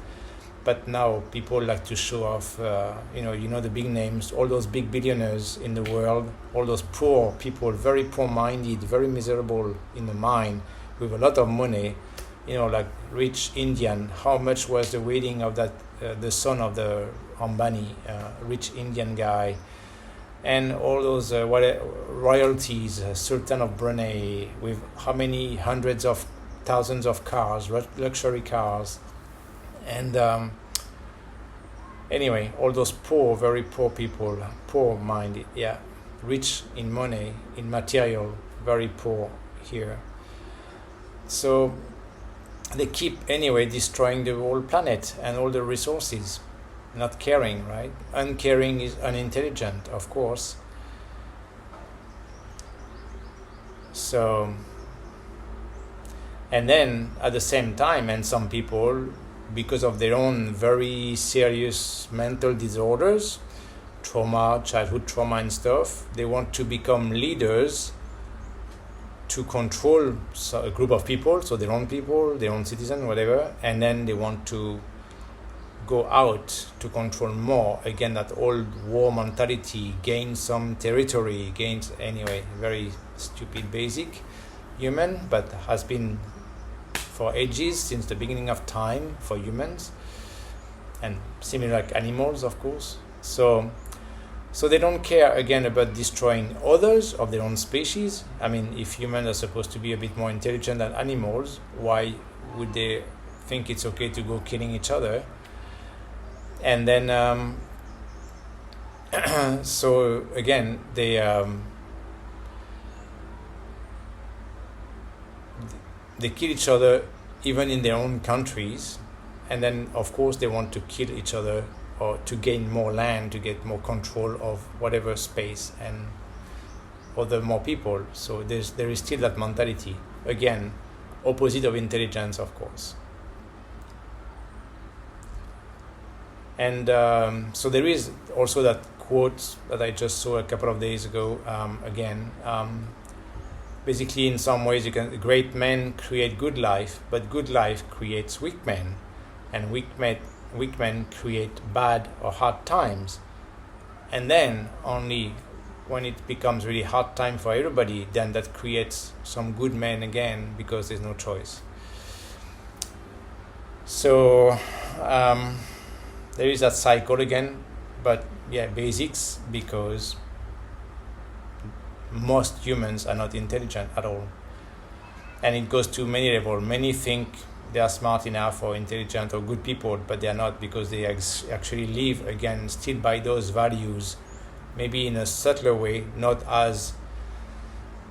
But now people like to show off, the big names, all those big billionaires in the world, all those poor people, very poor-minded, very miserable in the mind, with a lot of money, like rich Indian. How much was the wedding of that, the son of the Ambani, rich Indian guy, and all those royalties, Sultan of Brunei, with how many hundreds of thousands of cars, luxury cars. And anyway, all those very poor people, poor-minded, rich in money, in material, very poor here. So they keep anyway destroying the whole planet and all the resources, not caring, right? Uncaring is unintelligent, of course. So, and then at the same time, and some people, because of their own very serious mental disorders, trauma, childhood trauma and stuff, they want to become leaders to control a group of people, so their own citizens, whatever, and then they want to go out to control more. Again, that old war mentality, gain some territory, anyway, very stupid, basic human, but has been for ages, since the beginning of time, for humans, and similar like animals, of course. So they don't care, again, about destroying others of their own species. I mean, if humans are supposed to be a bit more intelligent than animals, why would they think it's okay to go killing each other? And then, so again, they kill each other even in their own countries, and then of course they want to kill each other or to gain more land, to get more control of whatever space and other more people. So there is still that mentality, again, opposite of intelligence, of course. And so there is also that quote that I just saw a couple of days ago, basically in some ways great men create good life, but good life creates weak men, and weak men create bad or hard times. And then only when it becomes really hard time for everybody, then that creates some good men again, because there's no choice. So there is that cycle again, but yeah, basics, because most humans are not intelligent at all. And it goes to many levels. Many think they are smart enough or intelligent or good people, but they are not, because they actually live again still by those values, maybe in a subtler way, not as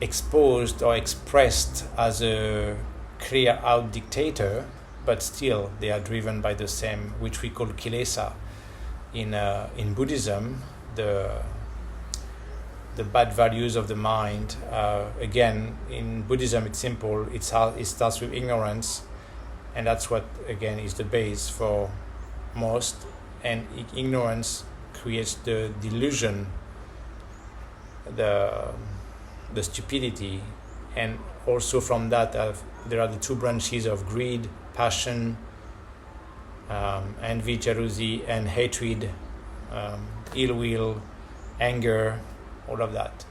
exposed or expressed as a clear out dictator, but still they are driven by the same, which we call kilesa in Buddhism, the bad values of the mind. Again, in Buddhism, it's simple. It starts with ignorance, and that's what again is the base for most. And ignorance creates the delusion, the stupidity, and also from that there are the two branches of greed, passion, envy, jealousy, and hatred, ill will, anger, all of that.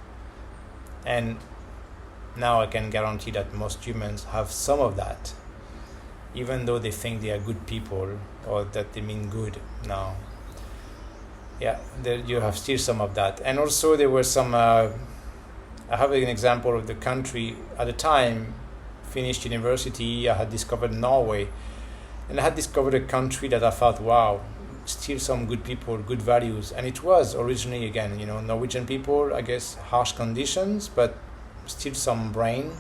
And now I can guarantee that most humans have some of that, even though they think they are good people or that they mean good. Now, yeah, you have still some of that. And also there were some, I have an example of the country at the time, finished university, I had discovered Norway, and I had discovered a country that I thought, wow, still some good people, good values. And it was originally, again, Norwegian people, I guess, harsh conditions, but still some brain.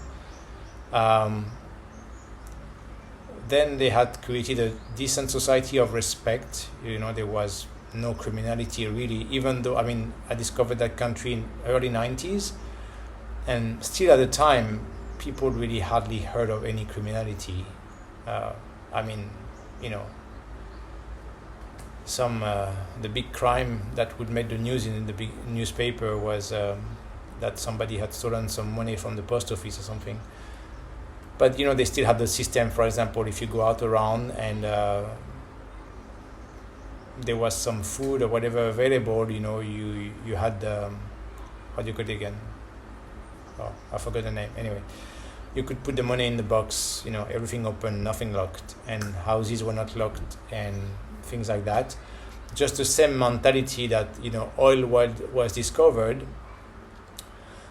Then they had created a decent society of respect. There was no criminality really, even though, I discovered that country in early 90s, and still at the time, people really hardly heard of any criminality. The big crime that would make the news in the big newspaper was that somebody had stolen some money from the post office or something. But they still had the system. For example, if you go out around and there was some food or whatever available, you had how do you call it again? Oh, I forgot the name. Anyway, you could put the money in the box. Everything open, nothing locked, and houses were not locked and things like that. Just the same mentality that oil was discovered.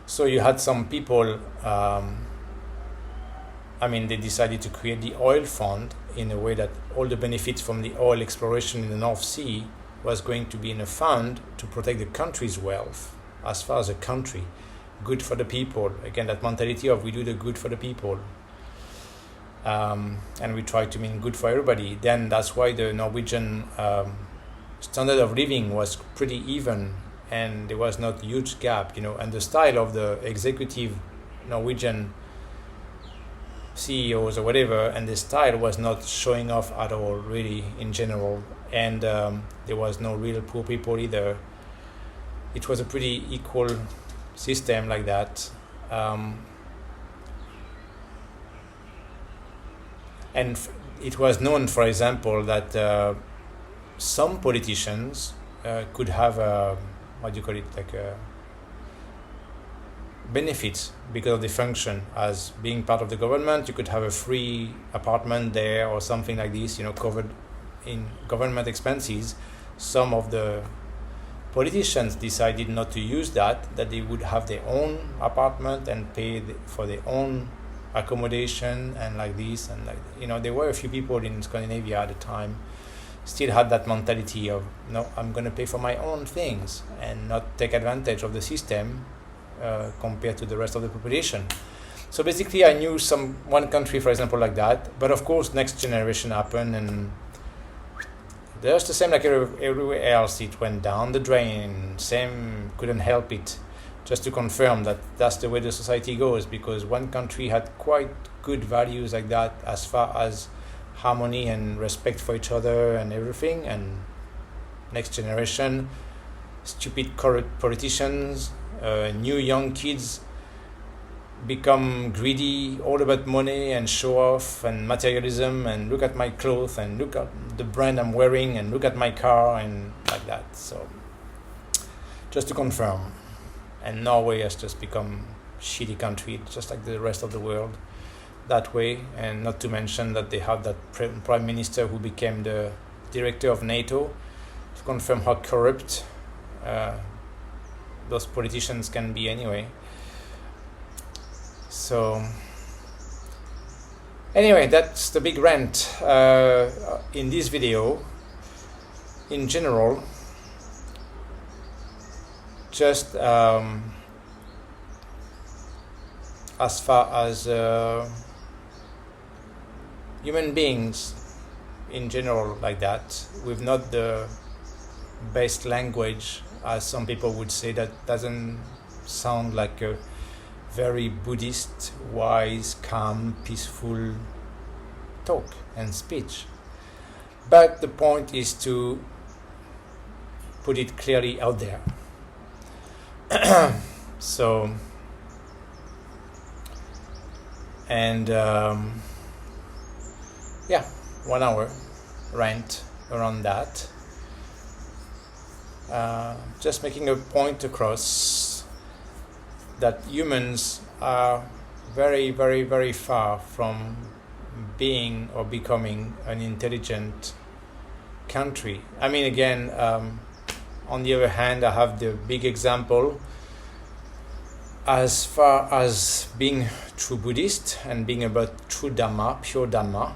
So you had some people. They decided to create the oil fund in a way that all the benefits from the oil exploration in the North Sea was going to be in a fund to protect the country's wealth, as far as a country, good for the people. Again, that mentality of we do the good for the people. And we try to mean good for everybody. Then that's why the Norwegian standard of living was pretty even, and there was not a huge gap, and the style of the executive Norwegian CEOs or whatever, and the style was not showing off at all really in general, and there was no real poor people either. It was a pretty equal system like that. And it was known, for example, that some politicians could have benefits because of the function as being part of the government. You could have a free apartment there or something like this, covered in government expenses. Some of the politicians decided not to use that they would have their own apartment and pay for their own accommodation and like this and like there were a few people in Scandinavia at the time still had that mentality of no, I'm going to pay for my own things and not take advantage of the system compared to the rest of the population. So basically I knew one country, for example, like that, but of course next generation happened and there's the same like everywhere else. It went down the drain, same, couldn't help it. Just to confirm that that's the way the society goes, because one country had quite good values like that as far as harmony and respect for each other and everything, and next generation, stupid corrupt politicians, new young kids become greedy, all about money and show off and materialism, and look at my clothes and look at the brand I'm wearing and look at my car and like that. So just to confirm, and Norway has just become shitty country, just like the rest of the world that way. And not to mention that they have that prime minister who became the director of NATO, to confirm how corrupt those politicians can be anyway. So anyway, that's the big rant in this video. In general, just as far as human beings in general, like that, with not the best language, as some people would say, that doesn't sound like a very Buddhist, wise, calm, peaceful talk and speech. But the point is to put it clearly out there. So, and yeah, 1 hour rant around that. Just making a point across that humans are very, very, very far from being or becoming an intelligent country. I mean, again, on the other hand, I have the big example as far as being true Buddhist and being about true Dhamma, pure Dhamma,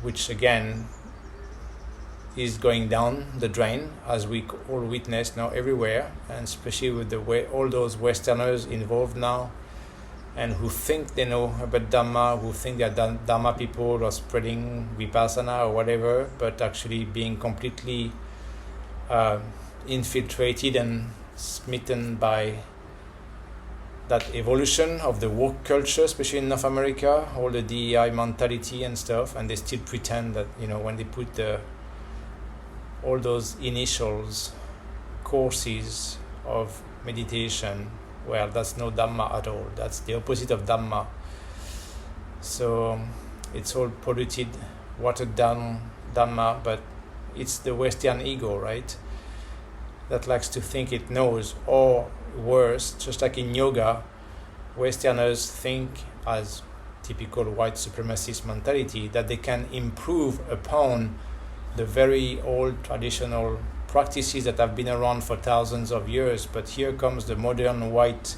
which again is going down the drain, as we all witness now everywhere, and especially with the way all those Westerners involved now, and who think they know about Dhamma, who think they're Dhamma people or spreading Vipassana or whatever, but actually being completely infiltrated and smitten by that evolution of the woke culture, especially in North America, all the DEI mentality and stuff, and they still pretend that, you know, when they put all those initials, courses of meditation, well, that's no Dhamma at all. That's the opposite of Dhamma. So it's all polluted, watered down Dhamma, but it's the Western ego, right? That likes to think it knows, or worse, just like in yoga, Westerners think, as typical white supremacist mentality, that they can improve upon the very old traditional practices that have been around for thousands of years. But here comes the modern white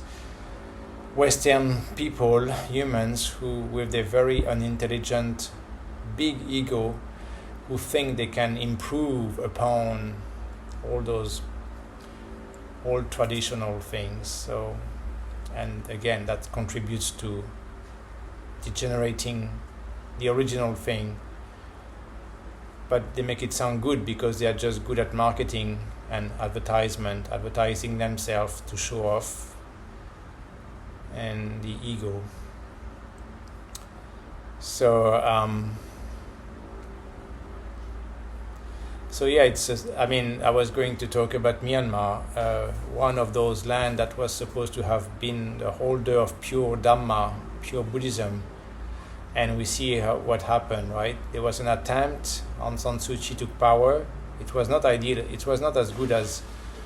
Western people, humans, who with their very unintelligent big ego, who think they can improve upon all those old traditional things. So, and again, that contributes to degenerating the original thing. But they make it sound good because they are just good at marketing and advertising themselves to show off, and the ego. So yeah, it's just, I mean, I was going to talk about Myanmar, one of those lands that was supposed to have been the holder of pure Dhamma, pure Buddhism. And we see what happened, right? There was an attempt, Aung San Suu Kyi took power. It was not ideal. It was not as good as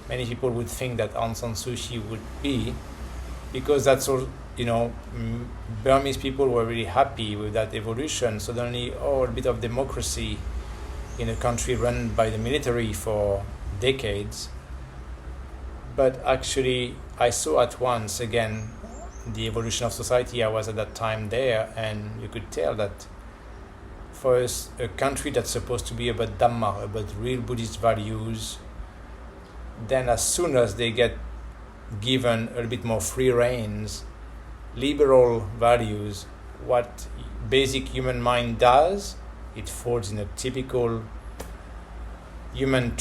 many people would think that Aung San Suu Kyi would be, because that's all, you know, Burmese people were really happy with that evolution. Suddenly, a bit of democracy in a country run by the military for decades. But actually, I saw at once, again, the evolution of society. I was at that time there, and you could tell that for us, a country that's supposed to be about Dhamma, about real Buddhist values, then as soon as they get given a little bit more free reins, liberal values, what basic human mind does, it falls in a typical human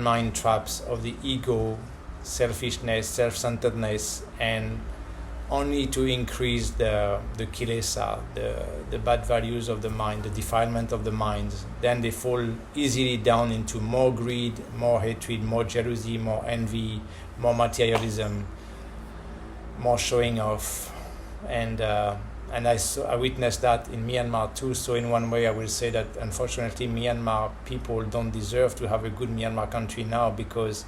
mind traps of the ego, selfishness, self-centeredness, and only to increase the kilesa, the bad values of the mind, the defilement of the mind. Then they fall easily down into more greed, more hatred, more jealousy, more envy, more materialism, more showing off, and I witnessed that in Myanmar too. So in one way, I will say that unfortunately, Myanmar people don't deserve to have a good Myanmar country now, because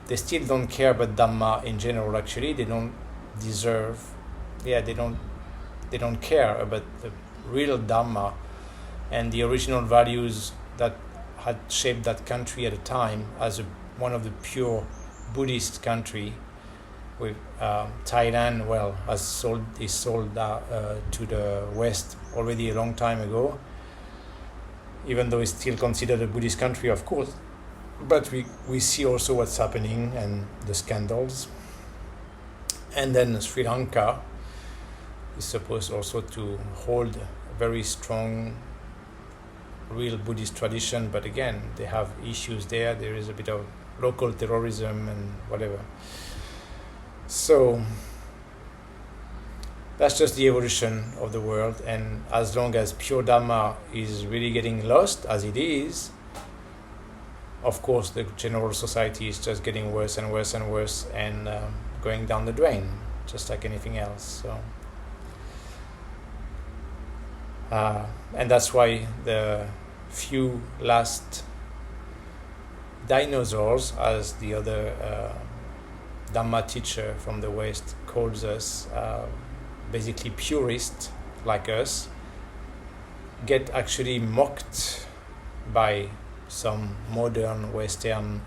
they still don't care about Dhamma in general. Actually, they don't deserve. Yeah, they don't care about the real Dhamma and the original values that had shaped that country at the time as one of the pure Buddhist country. With Thailand, well, is sold to the West already a long time ago, even though it's still considered a Buddhist country, of course. But we see also what's happening and the scandals. And then Sri Lanka is supposed also to hold a very strong, real Buddhist tradition, but again, they have issues there. There is a bit of local terrorism and whatever. So that's just the evolution of the world, and as long as pure Dhamma is really getting lost, as it is, of course the general society is just getting worse and worse and worse, and going down the drain, just like anything else. So, and that's why the few last dinosaurs, as the other Dhamma teacher from the West calls us, basically purists like us, get actually mocked by some modern Western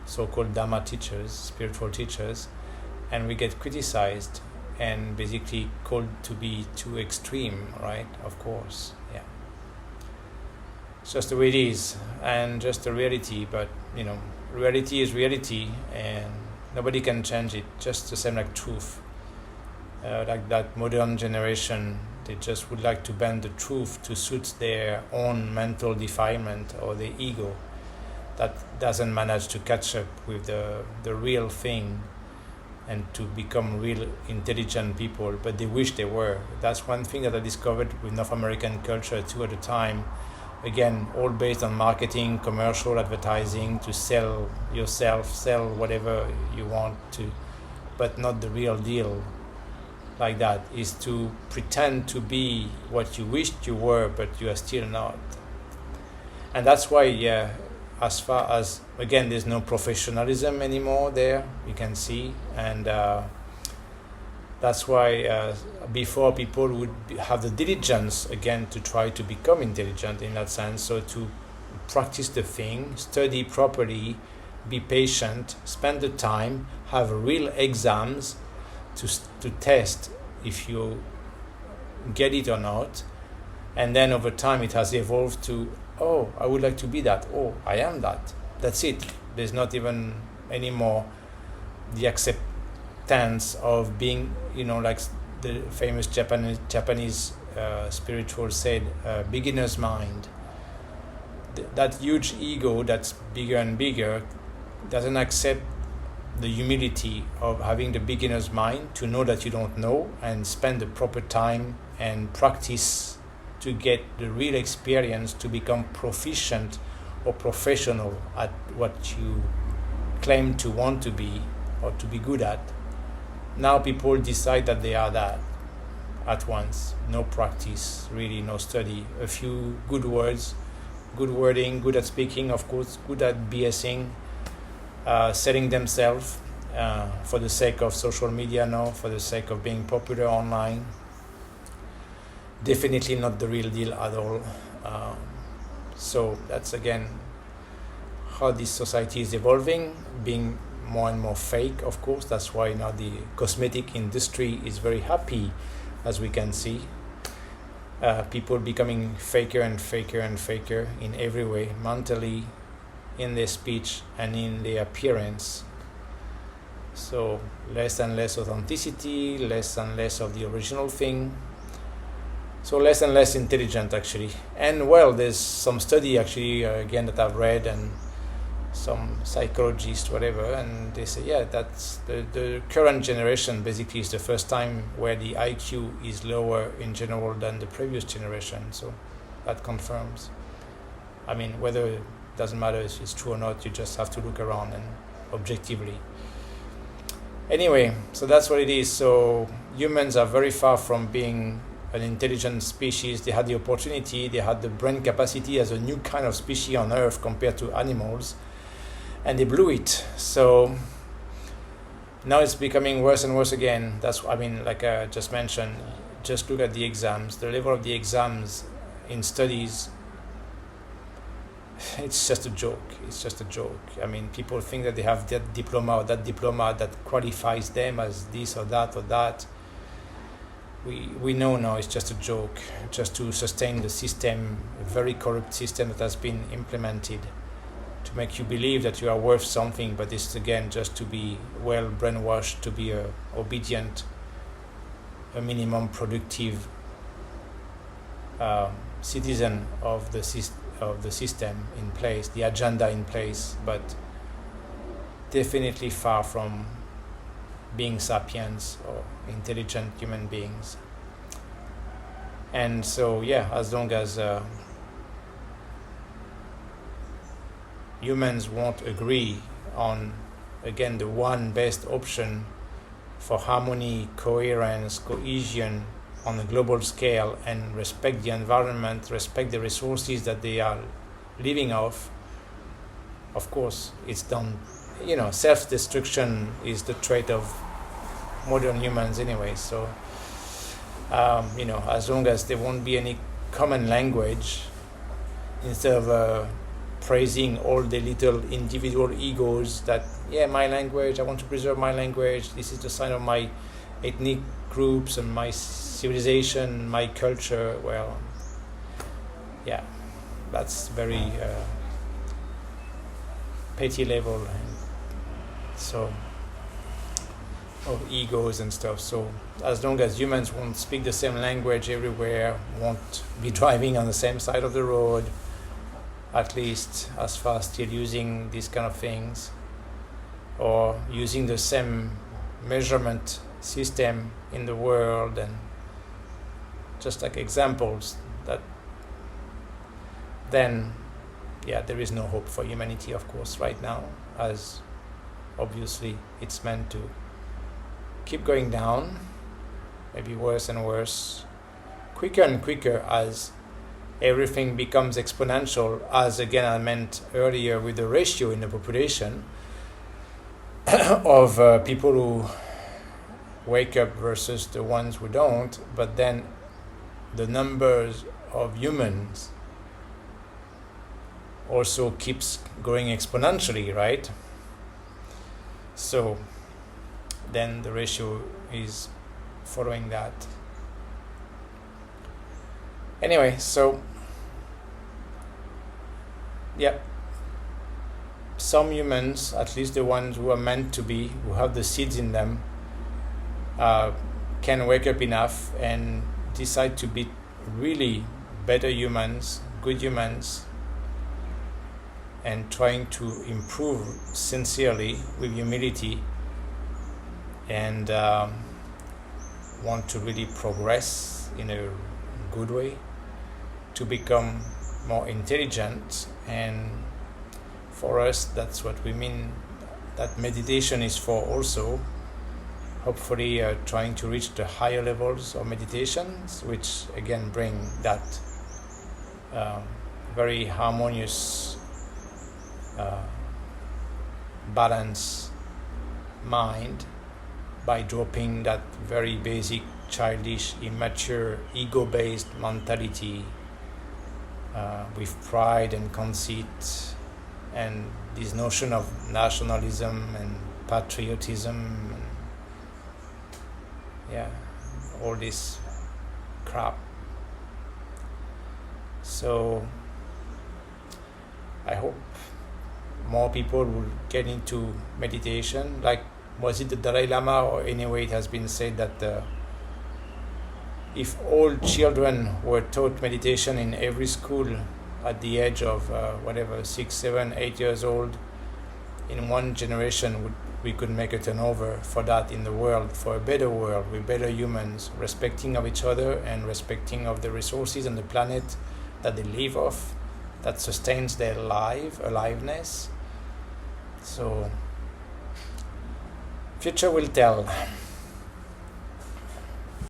so-called Dhamma teachers, spiritual teachers, and we get criticized and basically called to be too extreme, right? Of course, yeah. It's just the way it is, and just the reality, but reality is reality, and nobody can change it. Just the same like truth. Like that modern generation, they just would like to bend the truth to suit their own mental defilement or their ego that doesn't manage to catch up with the real thing and to become real intelligent people, but they wish they were. That's one thing that I discovered with North American culture too at the time. Again, all based on marketing, commercial advertising, to sell yourself, sell whatever you want to, but not the real deal. Like that is to pretend to be what you wished you were, but you are still not. And that's why, as far as, again, there's no professionalism anymore there, you can see, and that's why before people would have the diligence again to try to become intelligent in that sense, so to practice the thing, study properly, be patient, spend the time, have real exams to test if you get it or not, and then over time it has evolved to, oh, I would like to be that, oh, I am that, that's it. There's not even anymore the acceptance of being, like the famous Japanese spiritual said, beginner's mind. That huge ego that's bigger and bigger doesn't accept the humility of having the beginner's mind, to know that you don't know and spend the proper time and practice to get the real experience to become proficient or professional at what you claim to want to be or to be good at. Now people decide that they are that at once. No practice, really, no study. A few good words, good wording, good at speaking, of course, good at BSing, selling themselves for the sake of social media now, for the sake of being popular online. Definitely not the real deal at all. So that's again how this society is evolving, being more and more fake, of course. That's why now the cosmetic industry is very happy, as we can see. People becoming faker and faker and faker in every way, mentally, in their speech and in their appearance. So less and less authenticity, less and less of the original thing. So less and less intelligent, actually. And well, there's some study actually again that I've read, and some psychologists, whatever, and they say, yeah, that's the current generation basically is the first time where the IQ is lower in general than the previous generation. So that confirms. I mean, whether it doesn't matter if it's true or not, you just have to look around and objectively. Anyway, so that's what it is. So humans are very far from being an intelligent species. They had the opportunity, they had the brain capacity as a new kind of species on Earth compared to animals, and they blew it. So now it's becoming worse and worse again. Like I just mentioned, just look at the exams. The level of the exams in studies, it's just a joke. It's just a joke. I mean, people think that they have that diploma that qualifies them as this or that or that. We know now it's just a joke, just to sustain the system, a very corrupt system that has been implemented to make you believe that you are worth something, but it's again just to be well brainwashed, to be a obedient, a minimum productive citizen of the system in place, the agenda in place, but definitely far from being sapiens or intelligent human beings. And so as long as humans won't agree on, again, the one best option for harmony, coherence, cohesion on a global scale, and respect the environment, respect the resources that they are living off, of course, it's done. Self-destruction is the trait of modern humans anyway. So, as long as there won't be any common language, instead of praising all the little individual egos that, my language, I want to preserve my language, this is the sign of my ethnic groups and my civilization, my culture, that's very petty level, and so of egos and stuff. So as long as humans won't speak the same language everywhere, won't be driving on the same side of the road, at least as far as still using these kind of things, or using the same measurement system in the world, and just like examples, that then there is no hope for humanity, of course, right now, as obviously it's meant to keep going down, maybe worse and worse, quicker and quicker, as everything becomes exponential, as again I meant earlier with the ratio in the population of people who wake up versus the ones who don't, but then the numbers of humans also keeps growing exponentially, right? So then the ratio is following that. Anyway, so some humans, at least the ones who are meant to be, who have the seeds in them, can wake up enough and decide to be really better humans, good humans, and trying to improve sincerely with humility, and want to really progress in a good way, to become more intelligent. And for us, that's what we mean, that meditation is for also, hopefully trying to reach the higher levels of meditations, which again bring that very harmonious balanced mind, by dropping that very basic, childish, immature, ego-based mentality with pride and conceit, and this notion of nationalism and patriotism, and all this crap. So I hope more people will get into meditation. Like, was it the Dalai Lama, or anyway it has been said that if all children were taught meditation in every school at the age of 6, 7, 8 years old, in one generation we could make a turnover for that in the world, for a better world with better humans, respecting of each other and respecting of the resources on the planet that they live off, that sustains their aliveness. So Future will tell.